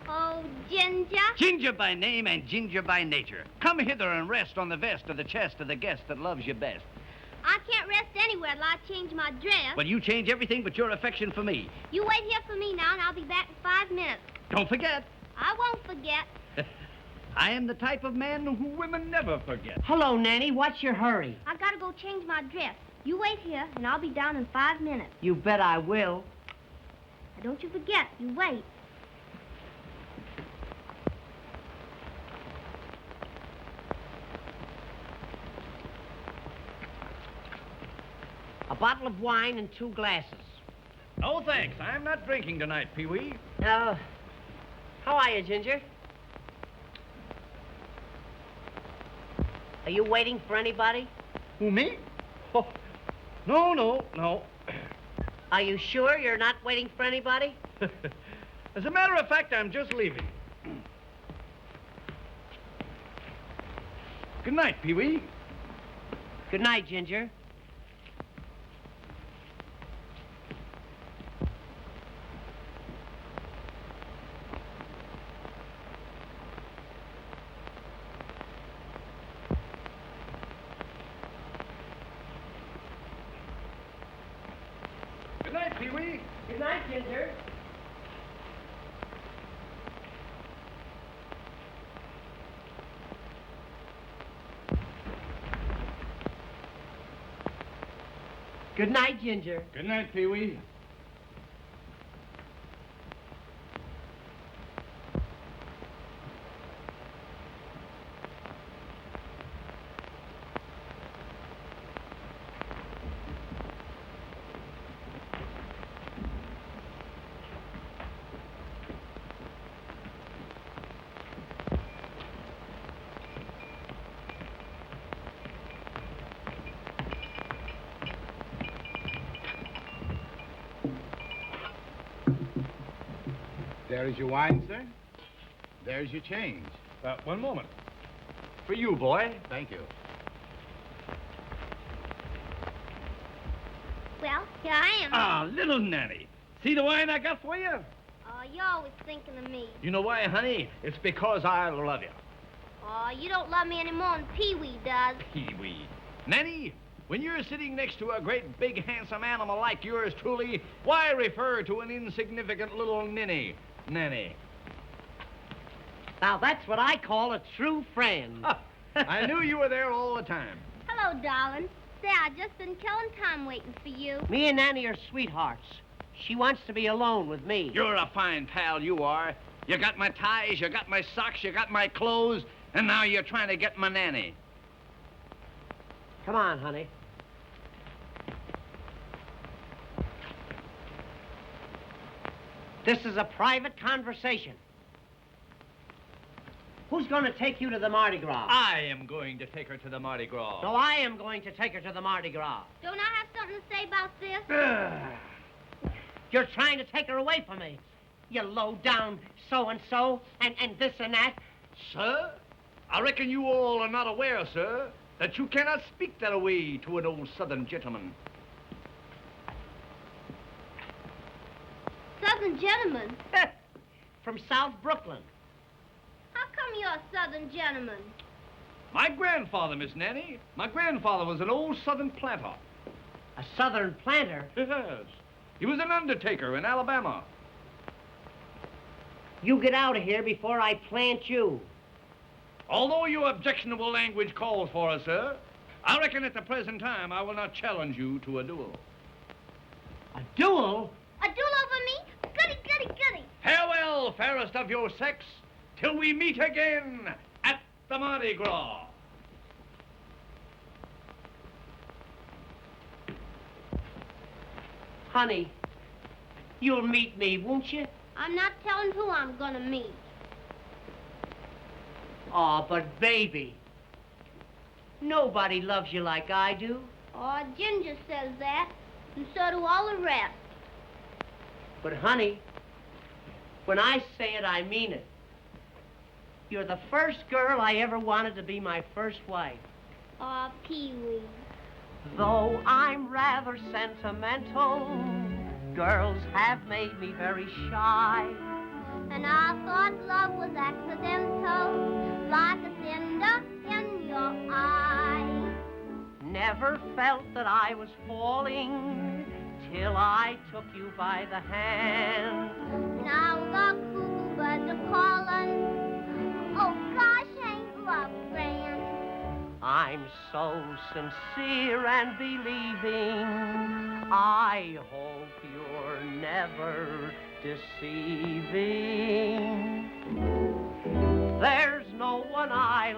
Oh, Ginger. Ginger by name and Ginger by nature. Come hither and rest on the vest of the chest of the guest that loves you best. I can't rest anywhere till I change my dress. Well, you change everything but your affection for me. You wait here for me now, and I'll be back in 5 minutes. Don't forget. I won't forget. I am the type of man who women never forget. Hello, Nanny. What's your hurry? I gotta go change my dress. You wait here, and I'll be down in 5 minutes. You bet I will. Now, don't you forget. You wait. A bottle of wine and 2 glasses. No, thanks. I'm not drinking tonight, Pee-wee. How are you, Ginger? Are you waiting for anybody? Who, me? Oh, no. Are you sure you're not waiting for anybody? As a matter of fact, I'm just leaving. Good night, Pee-wee. Good night, Ginger. Good night, Pee-wee. Good night, Ginger. Good night, Ginger. Good night, Pee-wee. There is your wine, sir. There's your change. One moment. For you, boy. Thank you. Well, here I am. Ah, little Nanny. See the wine I got for you? Oh, you're always thinking of me. You know why, honey? It's because I love you. Oh, you don't love me any more than Pee-wee does. Pee-wee. Nanny, when you're sitting next to a great, big, handsome animal like yours truly, why refer to an insignificant little ninny? Nanny. Now, that's what I call a true friend. I knew you were there all the time. Hello, darling. Say, I've just been killing time waiting for you. Me and Nanny are sweethearts. She wants to be alone with me. You're a fine pal, you are. You got my ties, you got my socks, you got my clothes, and now you're trying to get my Nanny. Come on, honey. This is a private conversation. Who's going to take you to the Mardi Gras? I am going to take her to the Mardi Gras. No, I am going to take her to the Mardi Gras. Don't I have something to say about this? You're trying to take her away from me. You low-down so-and-so and this and that. Sir, I reckon you all are not aware, sir, that you cannot speak that way to an old Southern gentleman. Southern gentleman? From South Brooklyn. How come you're a Southern gentleman? My grandfather, Miss Nanny. My grandfather was an old Southern planter. A Southern planter? Yes. He was an undertaker in Alabama. You get out of here before I plant you. Although your objectionable language calls for us, sir, I reckon at the present time I will not challenge you to a duel. A duel? A duel over me? Goody, goody, goody. Farewell, fairest of your sex, till we meet again at the Mardi Gras. Honey, you'll meet me, won't you? I'm not telling who I'm gonna meet. Oh, but baby, nobody loves you like I do. Oh, Ginger says that, and so do all the rest. But honey, when I say it, I mean it. You're the first girl I ever wanted to be my first wife. Oh, Pee-wee. Though I'm rather sentimental, girls have made me very shy. And I thought love was accidental, like a cinder in your eye. Never felt that I was falling till I took you by the hand. Now the cuckoo birds are calling. Oh gosh, ain't love grand? I'm so sincere and believing. I hope you're never deceiving. There's no one I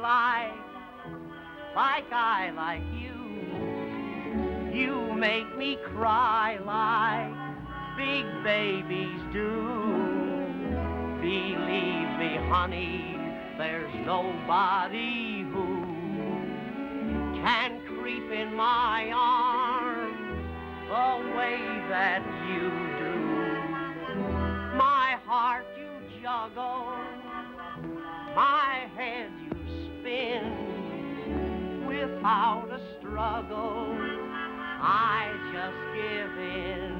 like you. You make me cry like big babies do. Believe me, honey, there's nobody who can creep in my arms the way that you do. My heart you juggle, my head you spin. Without a struggle, I just give in.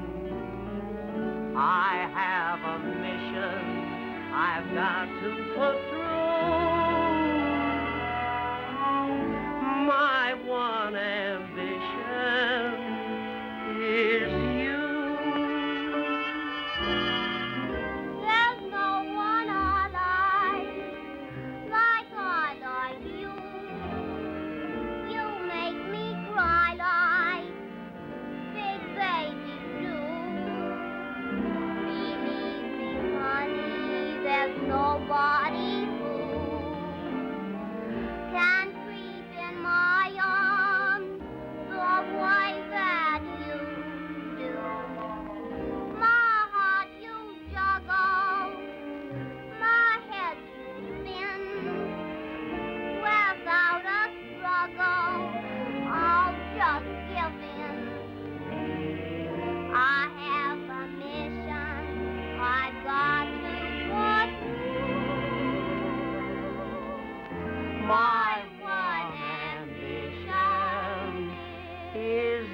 I have a mission I've got to put through. My one ambition is you. There's no one I like you. You make me cry like just give in. I have a mission I've got to pursue. My one ambition is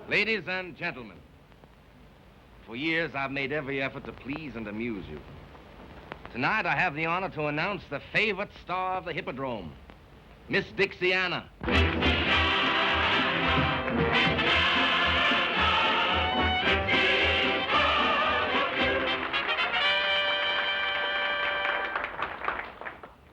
Ladies and gentlemen, for years I've made every effort to please and amuse you. Tonight I have the honor to announce the favorite star of the Hippodrome, Miss Dixiana.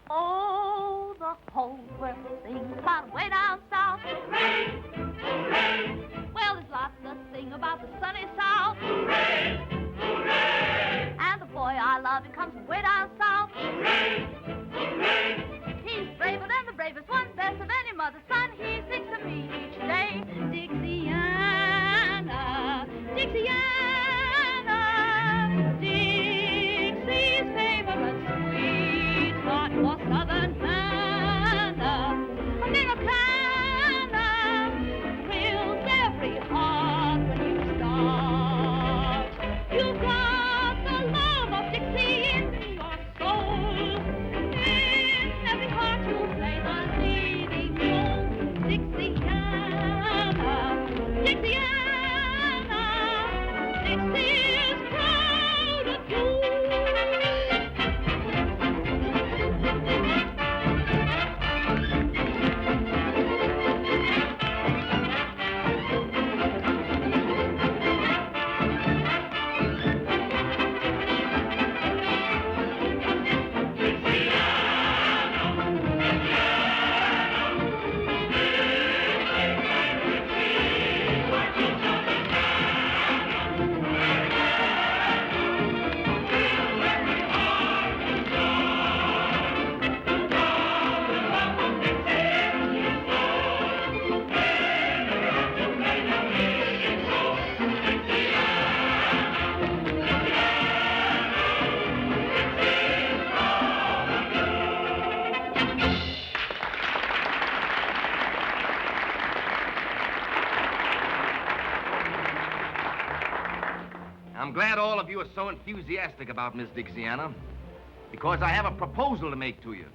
Oh, the whole world sings about way down south. Hooray! Hooray! Well, there's lots to sing about the sunny south. Hooray! Hooray! And the boy I love, he comes from way down south. Hooray! Hooray! He's braver than the bravest one, best of any mother's son. He sings to me each day. Dixiana, Dixiana, Dixie's favorite sweetheart, your southern Hannah, Americana, thrills every heart when you start. You've got the love of Dixie in your soul. In every part you play the leading role. Dixiana, Dixiana, Dixie is proud of you. I'm glad all of you are so enthusiastic about Miss Dixiana, because I have a proposal to make to you.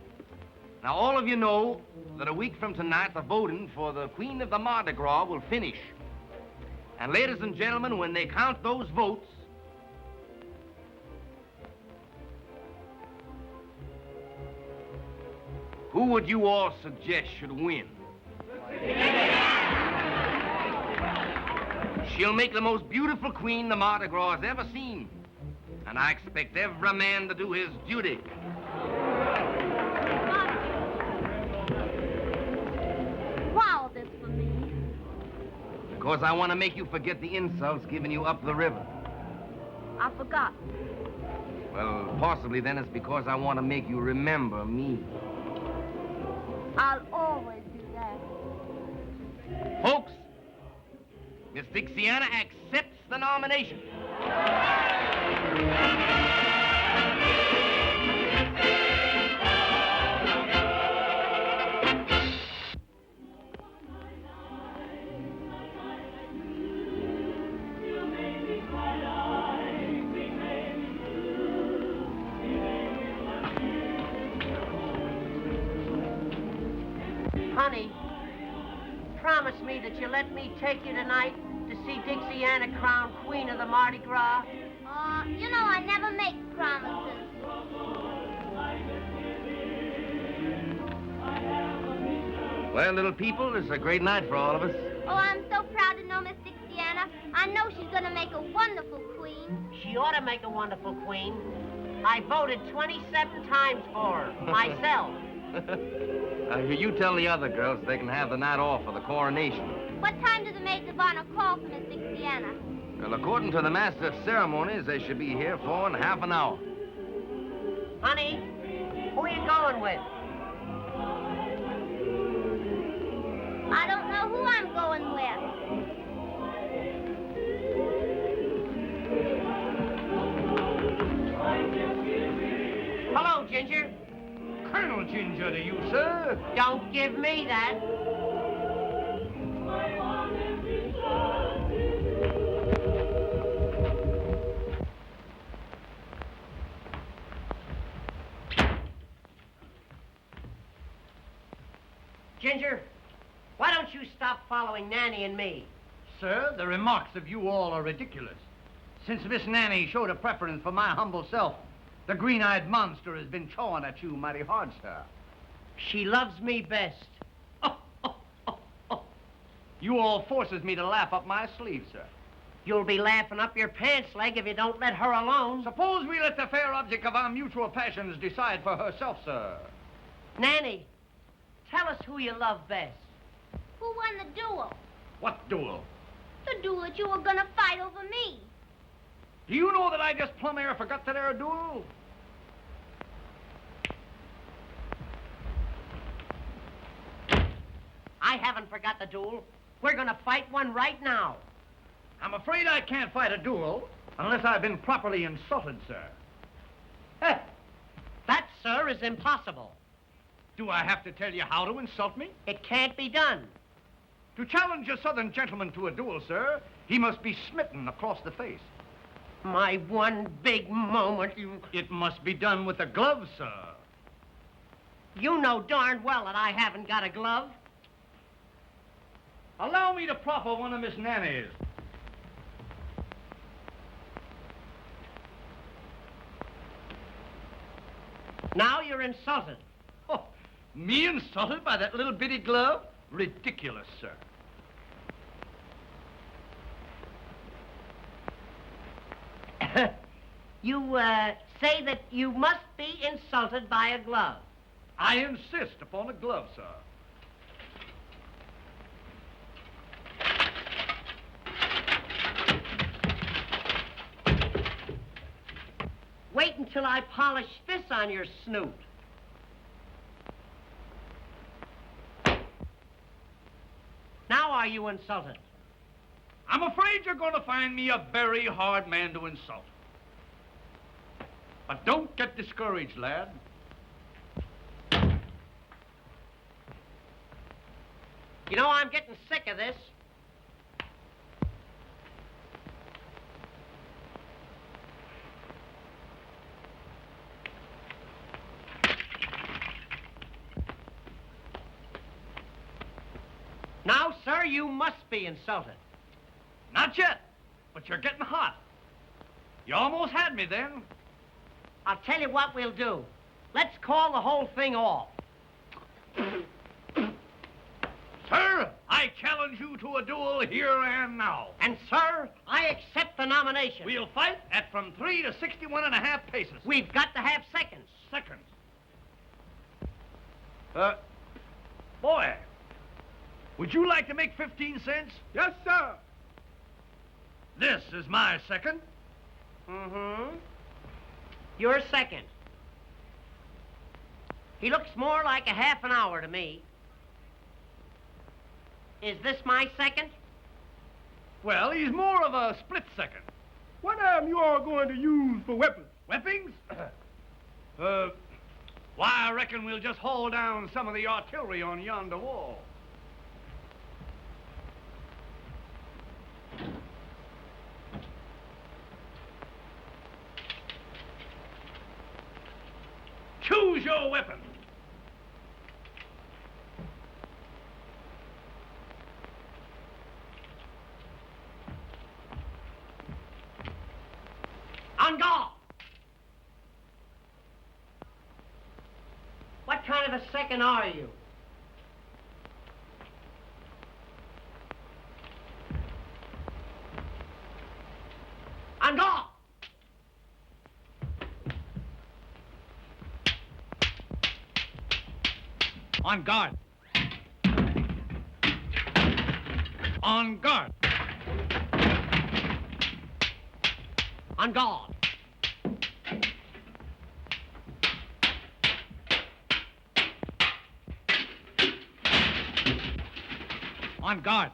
Now, all of you know that a week from tonight, the voting for the Queen of the Mardi Gras will finish. And ladies and gentlemen, when they count those votes, who would you all suggest should win? She'll make the most beautiful queen the Mardi Gras has ever seen. And I expect every man to do his duty. Why all this for me? Because I want to make you forget the insults given you up the river. I forgot. Well, possibly then it's because I want to make you remember me. I'll always do that. Folks, Miss Dixiana accepts the nomination. Honey, promise me that you'll let me take you tonight to see Dixiana crowned queen of the Mardi Gras? You know I never make promises. Well, little people, it's a great night for all of us. Oh, I'm so proud to know Miss Dixiana. I know she's gonna make a wonderful queen. She ought to make a wonderful queen. I voted 27 times for her, myself. You tell the other girls they can have the night off for the coronation. What time do the maids of honor call for Miss Dixiana? Well, according to the master of ceremonies, they should be here for in half an hour. Honey, who are you going with? I don't know who I'm going with. Hello, Ginger. Colonel Ginger to you, sir. Don't give me that. Ginger, why don't you stop following Nanny and me? Sir, the remarks of you all are ridiculous. Since Miss Nanny showed a preference for my humble self, the green-eyed monster has been chawing at you mighty hard, sir. She loves me best. You all forces me to laugh up my sleeve, sir. You'll be laughing up your pants leg if you don't let her alone. Suppose we let the fair object of our mutual passions decide for herself, sir. Nanny, tell us who you love best. Who won the duel? What duel? The duel that you were gonna fight over me. Do you know that I just plumb air forgot that there duel? I haven't forgot the duel. We're gonna fight one right now. I'm afraid I can't fight a duel unless I've been properly insulted, sir. That, sir, is impossible. Do I have to tell you how to insult me? It can't be done. To challenge a southern gentleman to a duel, sir, he must be smitten across the face. My one big moment, It must be done with a glove, sir. You know darn well that I haven't got a glove. Allow me to proffer one of Miss Nanny's. Now you're insulted. Oh, me insulted by that little bitty glove? Ridiculous, sir. You, say that you must be insulted by a glove. I insist upon a glove, sir. Wait until I polish this on your snoot. Now are you insulted? I'm afraid you're going to find me a very hard man to insult. But don't get discouraged, lad. You know, I'm getting sick of this. Now, sir, you must be insulted. Not yet, but you're getting hot. You almost had me then. I'll tell you what we'll do. Let's call the whole thing off. Sir, I challenge you to a duel here and now. And, sir, I accept the nomination. We'll fight at from 3 to 61.5 paces. We've got to have seconds. Seconds. Boy, would you like to make 15 cents? Yes, sir. This is my second. Mm-hmm. You're second. He looks more like a half an hour to me. Is this my second? Well, he's more of a split second. What am you all going to use for weapons? Weapons? Why, I reckon we'll just haul down some of the artillery on yonder wall. Choose your weapon. On guard! What kind of a second are you? On guard! On guard. On guard. On guard. On guard.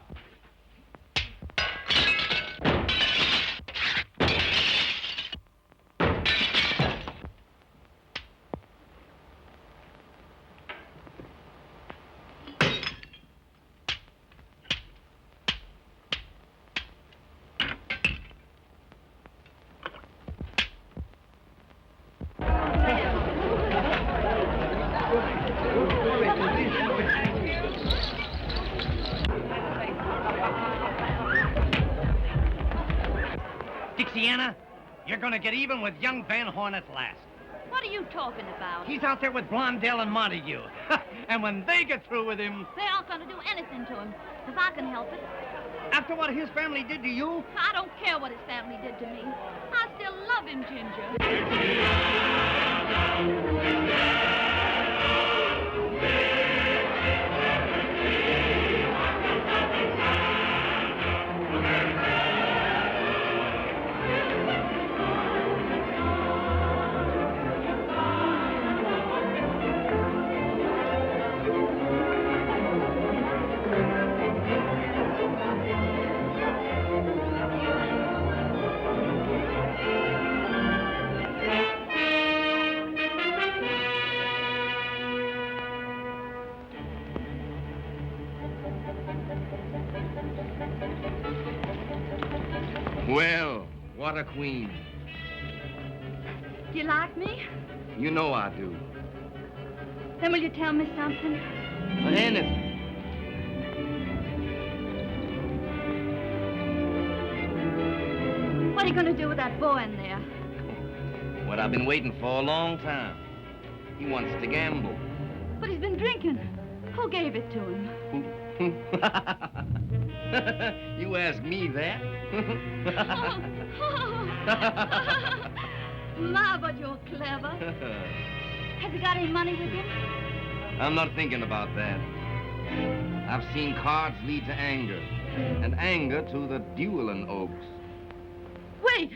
Dixiana, you're gonna get even with young Van Horn at last. What are you talking about? He's out there with Blondell and Montague. And when they get through with him... They aren't going to do anything to him, if I can help it. After what his family did to you? I don't care what his family did to me. I still love him, Ginger. Well, what a queen. Do you like me? You know I do. Then will you tell me something? Anything. What are you going to do with that boy in there? What I've been waiting for a long time. He wants to gamble. But he's been drinking. Who gave it to him? You ask me that? My, but you're clever. Has he got any money with him? I'm not thinking about that. I've seen cards lead to anger, and anger to the dueling oaks. Wait!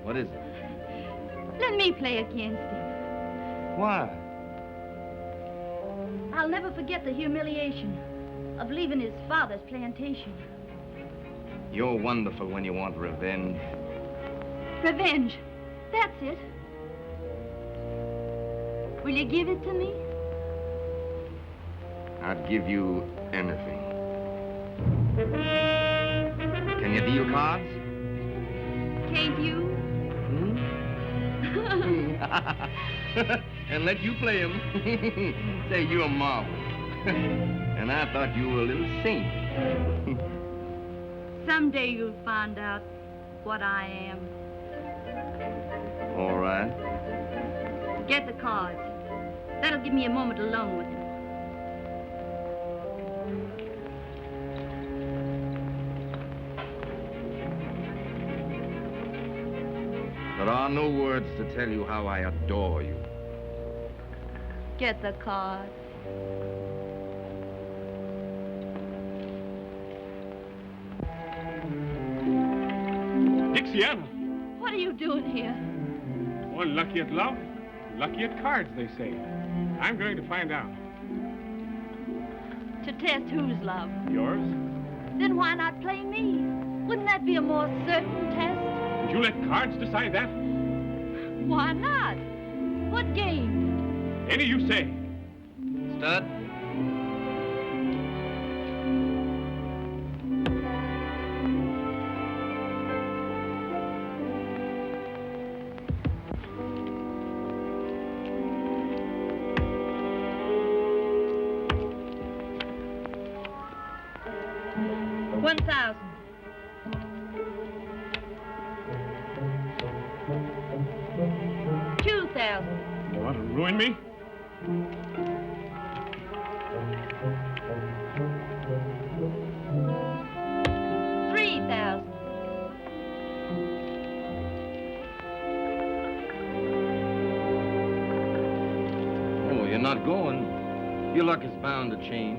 What is it? Let me play against him. Why? I'll never forget the humiliation of leaving his father's plantation. You're wonderful when you want revenge. Revenge. That's it. Will you give it to me? I'd give you anything. Can you deal cards? Can't you? And let you play him. Say, you're a marvel. And I thought you were a little saint. Someday you'll find out what I am. All right. Get the cards. That'll give me a moment alone with him. There are no words to tell you how I adore you. Get the cards. Dixiana. What are you doing here? One lucky at love, lucky at cards, they say. I'm going to find out. To test whose love? Yours? Then why not play me? Wouldn't that be a more certain test? Would you let cards decide that? Why not? What game? Any you say. Stud. ruin me? $3,000. Oh, you're not going. Your luck is bound to change.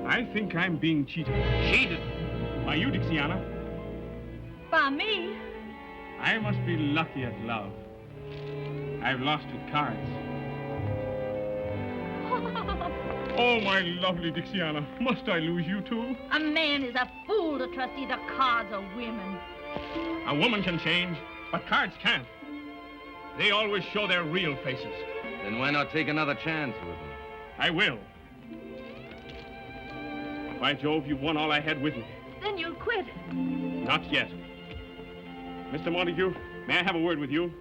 I think I'm being cheated. Cheated? By you, Dixiana. By me? I must be lucky at love. I've lost to cards. Oh, my lovely Dixiana, must I lose you too? A man is a fool to trust either cards or women. A woman can change, but cards can't. They always show their real faces. Then why not take another chance with them? I will. By Jove, you've won all I had with me. Then you'll quit. Not yet. Mr. Montague, may I have a word with you?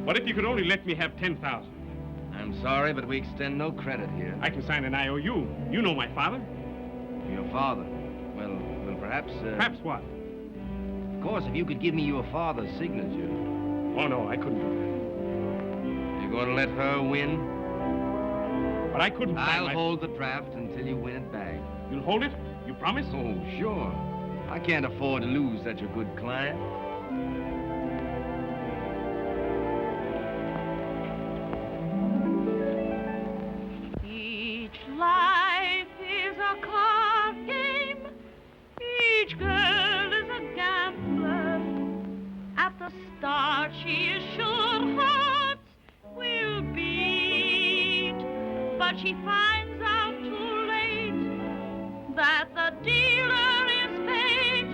What if you could only let me have 10,000? I'm sorry, but we extend no credit here. I can sign an IOU. You know my father. Your father? Well, perhaps... Perhaps what? Of course, if you could give me your father's signature. Oh, no, I couldn't do that. You're going to let her win? But I couldn't... I'll hold the draft until you win it back. You'll hold it? You promise? Oh, sure. I can't afford to lose such a good client. Each life is a card game. Each girl is a gambler. At the start, she is sure hearts will beat. But she finds out too late that the dealer is fate,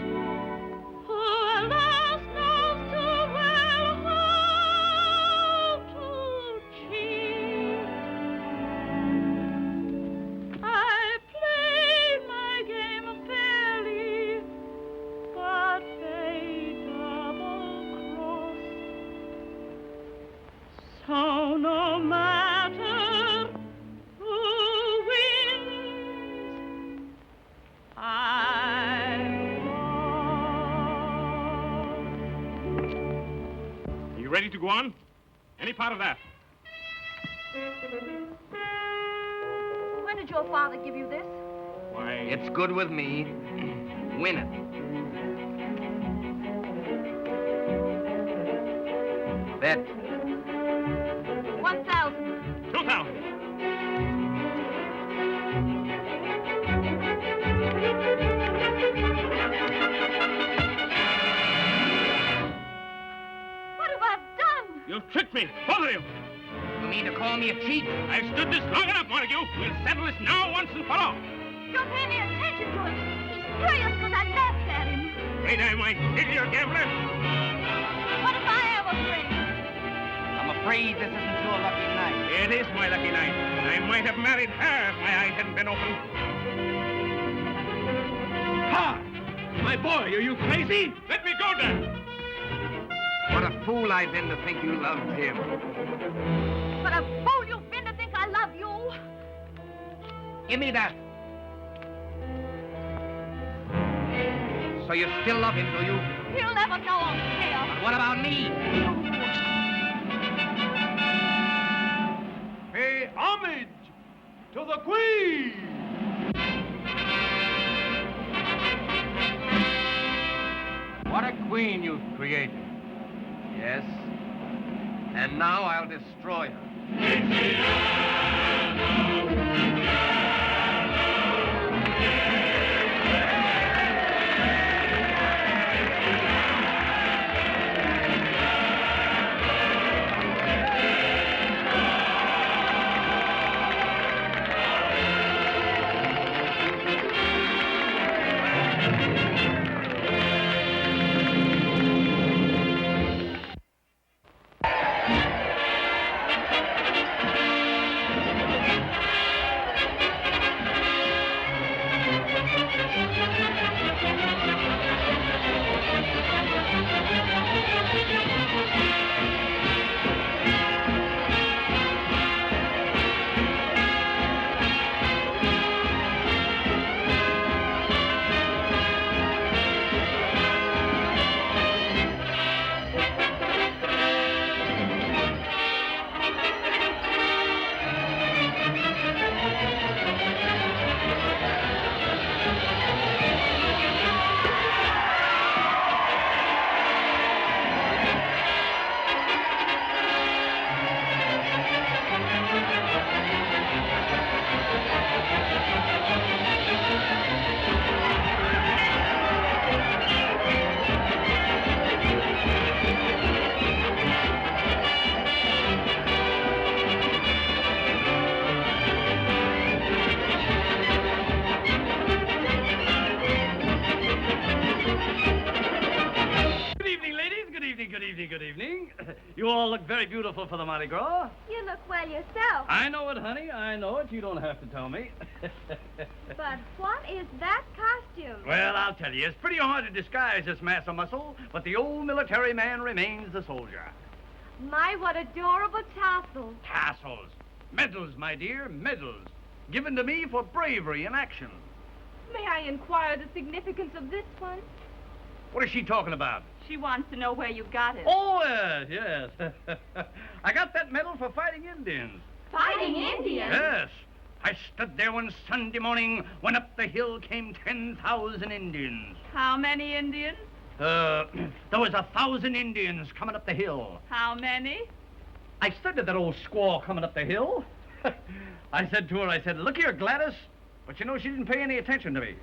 who alas knows too well how to cheat. I play my game fairly, but fate double-crossed. So no matter who wins, I Are you ready to go on? Any part of that? When did your father give you this? Why... It's good with me. Win it. Bet. 1,000. 2,000. What have I done? You've tricked me, both of you. You mean to call me a cheat? I've stood this long enough, Montague. We'll settle this now once and for all. Don't pay any attention to him. He's furious because I laughed at him. Afraid I might kill your gambler? What if I am afraid? I'm afraid this isn't your lucky night. It is my lucky night. I might have married her if my eyes hadn't been open. Ha! My boy, are you crazy? Let me go, Dad. What a fool I've been to think you loved him. What a fool you've been to think I love you. Give me that. So you still love him, do you? He'll never know or care. But what about me? Pay homage to the Queen! What a queen you've created. Yes. And now I'll destroy her. look very beautiful for the Mardi Gras. You look well yourself. I know it, honey. I know it. You don't have to tell me. But what is that costume? Well, I'll tell you. It's pretty hard to disguise this mass of muscle, but the old military man remains the soldier. My, what adorable tassels. Tassels. Medals, my dear, medals. Given to me for bravery in action. May I inquire the significance of this one? What is she talking about? She wants to know where you got it. Oh, yes. I got that medal for fighting Indians. Fighting Indians? Yes. I stood there one Sunday morning when up the hill came 10,000 Indians. How many Indians? There was 1,000 Indians coming up the hill. How many? I said to that old squaw coming up the hill, I said to her, look here, Gladys. But you know, she didn't pay any attention to me.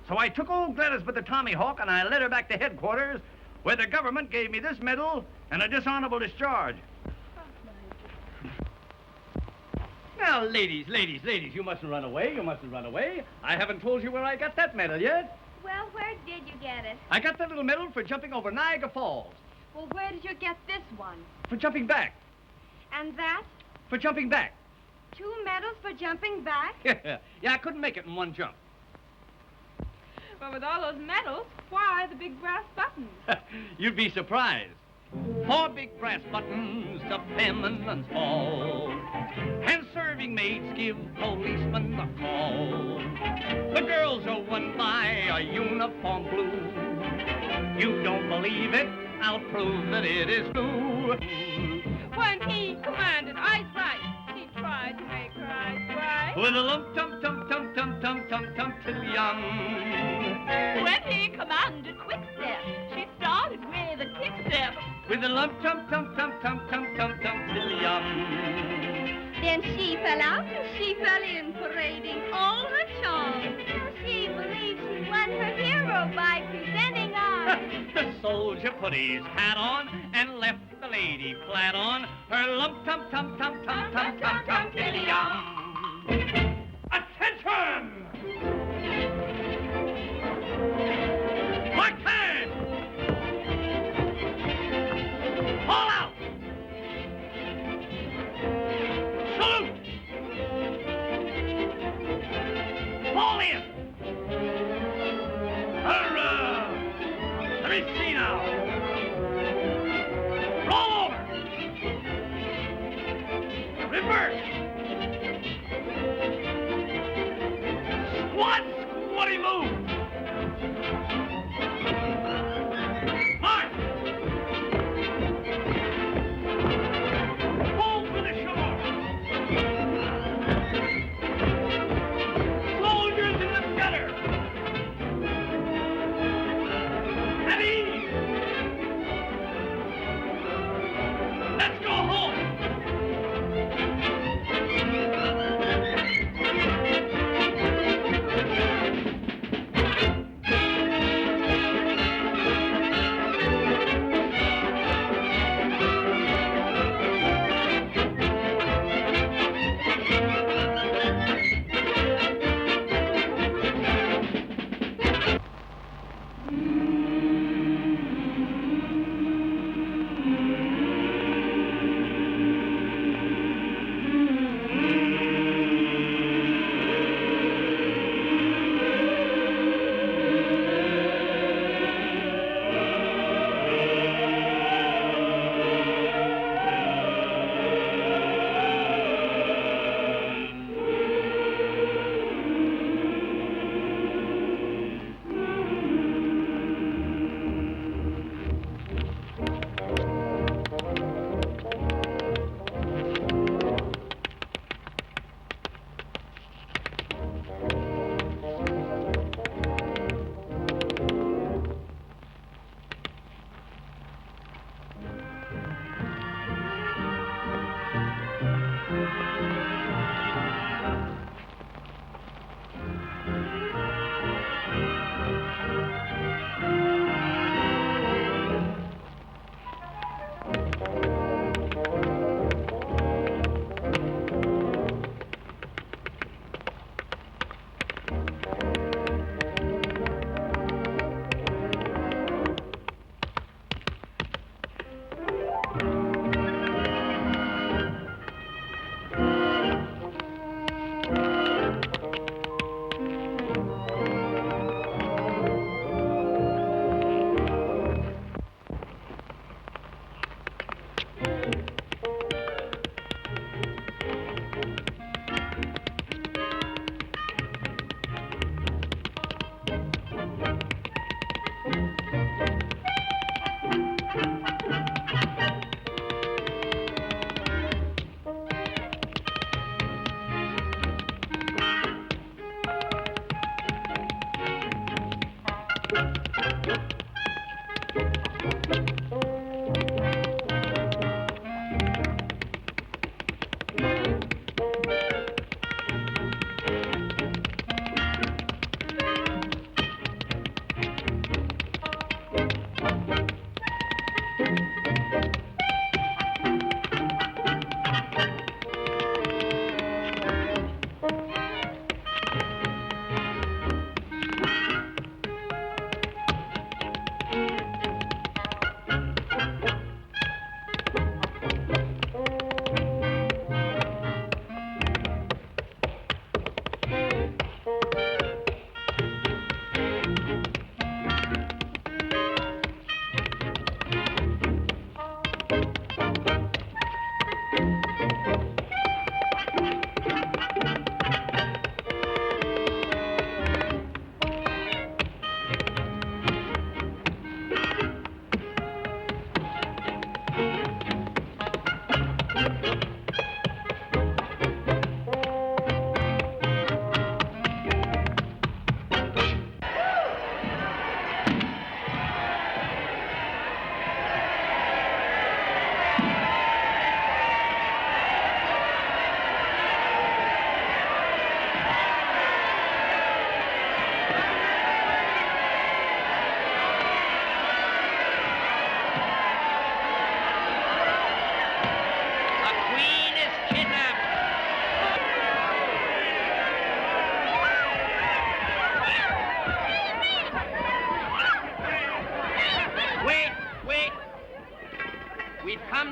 So I took old Gladys by the Tommy Hawk and I led her back to headquarters where the government gave me this medal and a dishonorable discharge. Now, ladies, you mustn't run away. You mustn't run away. I haven't told you where I got that medal yet. Well, where did you get it? I got that little medal for jumping over Niagara Falls. Well, where did you get this one? For jumping back. And that? For jumping back. 2 medals for jumping back? Yeah, I couldn't make it in one jump. Well, with all those medals, why the big brass buttons? You'd be surprised. 4 big brass buttons to feminines fall, and serving maids give policemen a call. The girls are won by a uniform blue. You don't believe it? I'll prove that it is true. When he commanded ice right, he tried to make her eyes bright. With a lump tum tum tum tum tum tum tum till young. When he commanded quick step, she started with a kick step. With a lump tum tum tum tum tum tum tum till young. Then she fell out and she fell in, parading all her charms. She believed she won her hero by presenting arms. The soldier put his hat on and left the lady flat on her lump tum tum tum tum tum tum tum till young. Attention! Mark time! Fall out! Salute! Fall in! Hurrah! Let me see now. Roll over! Reverse! Squat! Squatty move! March! Pull for the shore! Soldiers in the gutter! At ease! Let's go home!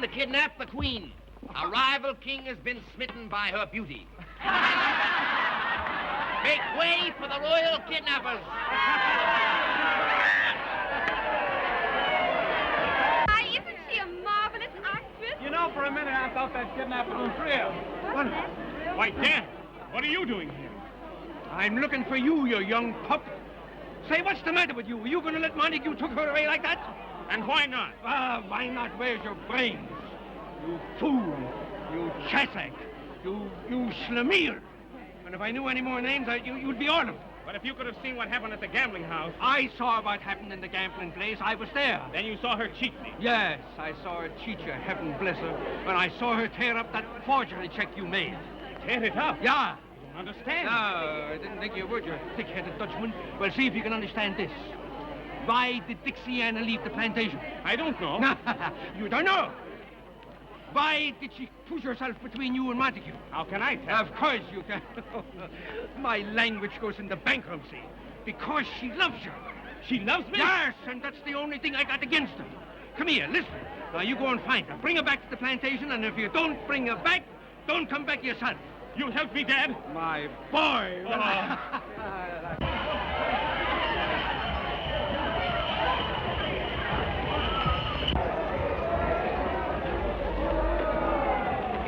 To kidnap the queen. Our rival king has been smitten by her beauty. Make way for the royal kidnappers. Isn't she a marvelous actress? You know, for a minute I thought that kidnapping was real. Why, Dad, what are you doing here? I'm looking for you, you young pup. Say, what's the matter with you? Are you going to let Montague took her away like that? And why not? Why not? Where's your brains? You fool. You chassack. You schlemiel. And if I knew any more names, you'd be all of them. But if you could have seen what happened at the gambling house... I saw what happened in the gambling place. I was there. Then you saw her cheat me? Yes, I saw her cheat you, heaven bless her. And I saw her tear up that forgery check you made. Tear it up? Yeah. I don't understand. No, I didn't think you would, you thick-headed Dutchman. Well, see if you can understand this. Why did Dixiana leave the plantation? I don't know. You don't know? Why did she push herself between you and Montague? How can I tell? Of course you can. My language goes into bankruptcy. Because she loves you. She loves me? Yes, and that's the only thing I got against her. Come here, listen. Now, you go and find her. Bring her back to the plantation, and if you don't bring her back, don't come back yourself. You'll help me, Dad? My boy.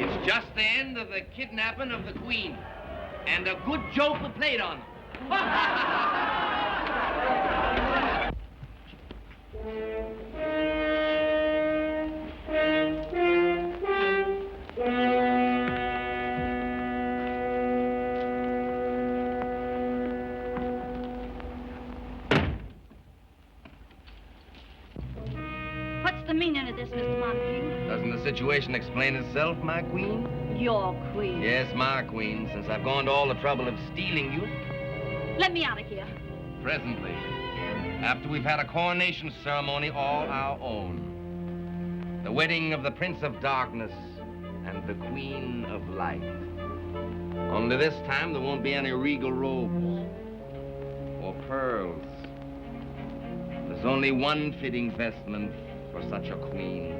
It's just the end of the kidnapping of the queen. And a good joke we played on. What's the meaning of this, Mr. Montague? Doesn't the situation explain itself, my queen? Your queen. Yes, my queen, since I've gone to all the trouble of stealing you. Let me out of here. Presently, after we've had a coronation ceremony all our own. The wedding of the Prince of Darkness and the Queen of Light. Only this time there won't be any regal robes or pearls. There's only one fitting vestment for such a queen.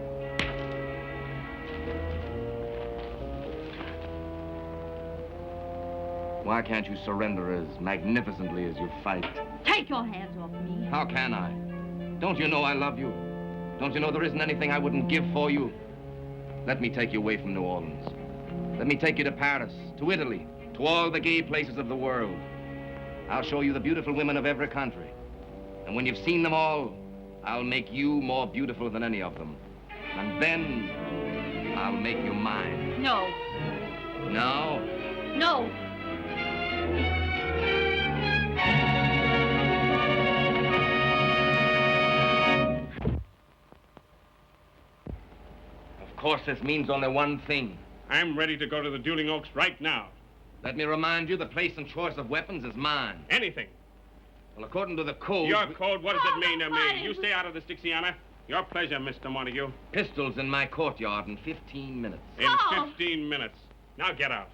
Why can't you surrender as magnificently as you fight? Take your hands off me. How can I? Don't you know I love you? Don't you know there isn't anything I wouldn't give for you? Let me take you away from New Orleans. Let me take you to Paris, to Italy, to all the gay places of the world. I'll show you the beautiful women of every country. And when you've seen them all, I'll make you more beautiful than any of them. And then I'll make you mine. No. No? No. course, this means only one thing. I'm ready to go to the Dueling Oaks right now. Let me remind you, the place and choice of weapons is mine. Anything. Well, according to the code... Your code? What does it mean to me? You stay out of this, Dixiana. Your pleasure, Mr. Montague. Pistols in my courtyard in 15 minutes. In 15 minutes. Now get out.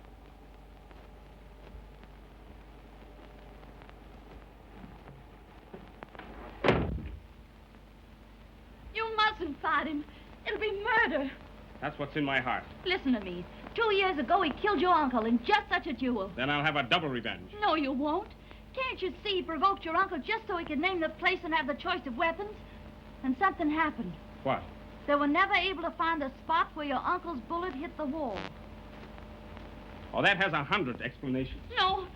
You mustn't fight him. It'll be murder. That's what's in my heart. Listen to me. 2 years ago, he killed your uncle in just such a duel. Then I'll have a double revenge. No, you won't. Can't you see he provoked your uncle just so he could name the place and have the choice of weapons? And something happened. What? They were never able to find the spot where your uncle's bullet hit the wall. Oh, that has 100 explanations. No.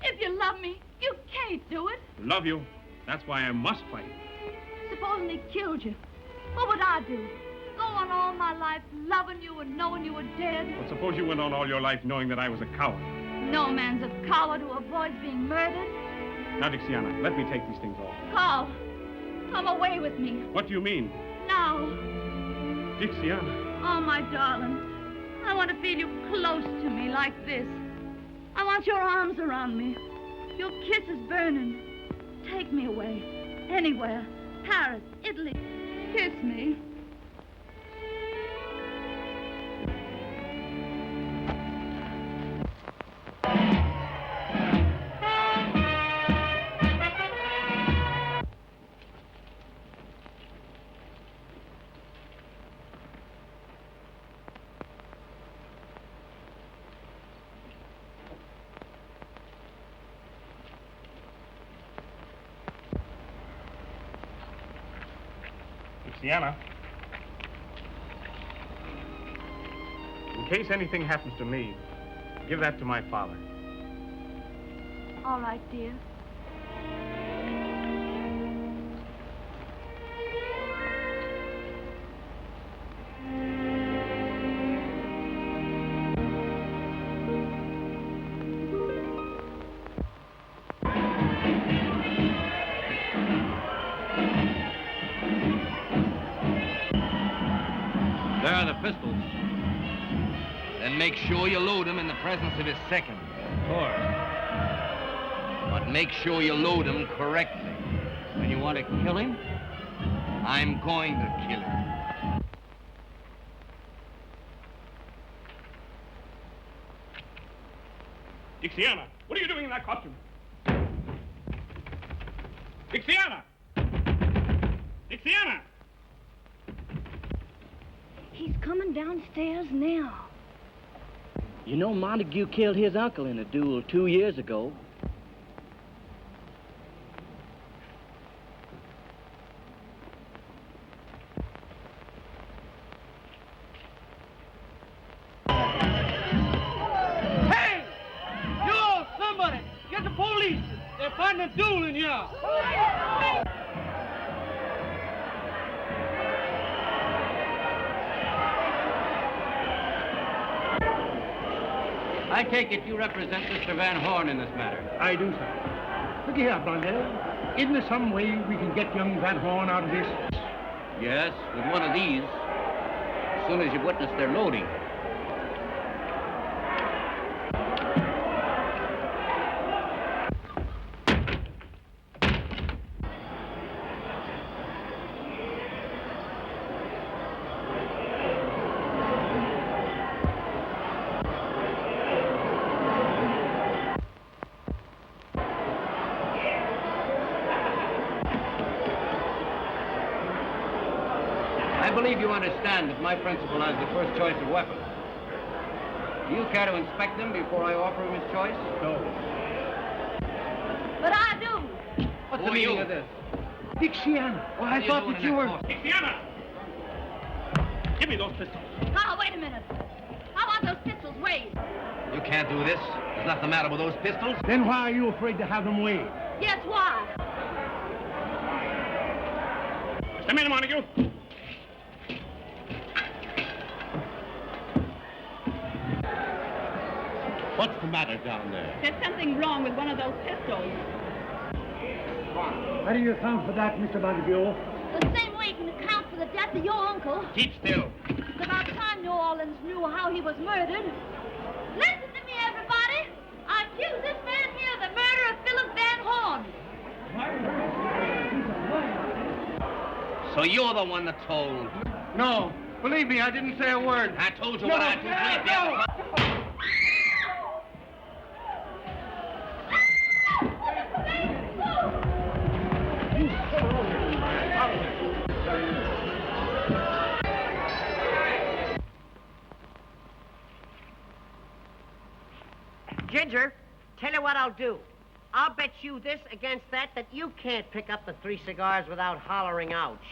If you love me, you can't do it. Love you. That's why I must fight. Supposing he killed you, what would I do? Go on all my life loving you and knowing you were dead? But suppose you went on all your life knowing that I was a coward. No man's a coward who avoids being murdered. Now, Dixiana, let me take these things off. Carl, come away with me. What do you mean? Now. Dixiana. Oh, my darling. I want to feel you close to me like this. I want your arms around me. Your kiss is burning. Take me away. Anywhere. Paris, Italy. Kiss me. Dixiana. In case anything happens to me, give that to my father. All right, dear. There are the pistols. Then make sure you load them in the presence of his second. Of course. But make sure you load them correctly. When you want to kill him, I'm going to kill him. Dixiana, what are you doing in that costume? Dixiana! Dixiana! He's coming downstairs now. You know Montague killed his uncle in a duel 2 years ago. Hey! You, somebody! Get the police! They're finding a duel in here! I take it you represent Mr. Van Horn in this matter. I do, sir. Look here, Blondell. Isn't there some way we can get young Van Horn out of this? Yes, with one of these. As soon as you witness their loading. I believe you understand that my principal has the first choice of weapons. Do you care to inspect them before I offer him his choice? No. But I do. What's the meaning of this? Dixiana. Oh, I thought that you were... Dixiana! Give me those pistols. Now, wait a minute. I want those pistols weighed. You can't do this. There's nothing the matter with those pistols. Then why are you afraid to have them weighed? Yes, why? Come in, Montague. What's the matter down there? There's something wrong with one of those pistols. How do you account for that, Mr. Montague? The same way you can account for the death of your uncle. Keep still. It's about time New Orleans knew how he was murdered. Listen to me, everybody. I accuse this man here of the murder of Philip Van Horn. So you're the one that told. No, believe me, I didn't say a word. I told you No, what I do. no. Ginger, tell you what I'll do. I'll bet you this against that you can't pick up the 3 cigars without hollering ouch.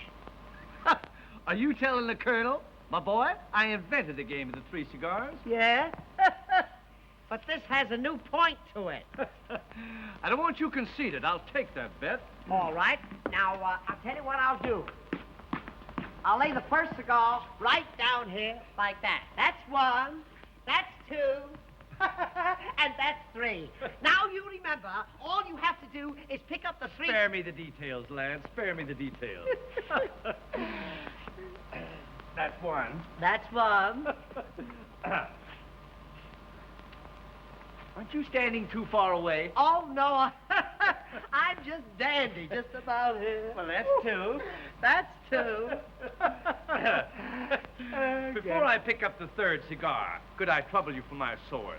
Are you telling the Colonel? My boy, I invented the game of the 3 cigars. Yeah? But this has a new point to it. I don't want you conceited. I'll take that bet. All right. Now, I'll tell you what I'll do. I'll lay the first cigar right down here like that. That's 1. That's 2. And that's 3. Now you remember, all you have to do is pick up the 3... Spare me the details, lad. Spare me the details. That's 1. That's 1. Aren't you standing too far away? Oh, no. I'm just dandy, just about here. Well, that's 2. That's 2. Before I pick up the 3rd cigar, could I trouble you for my sword?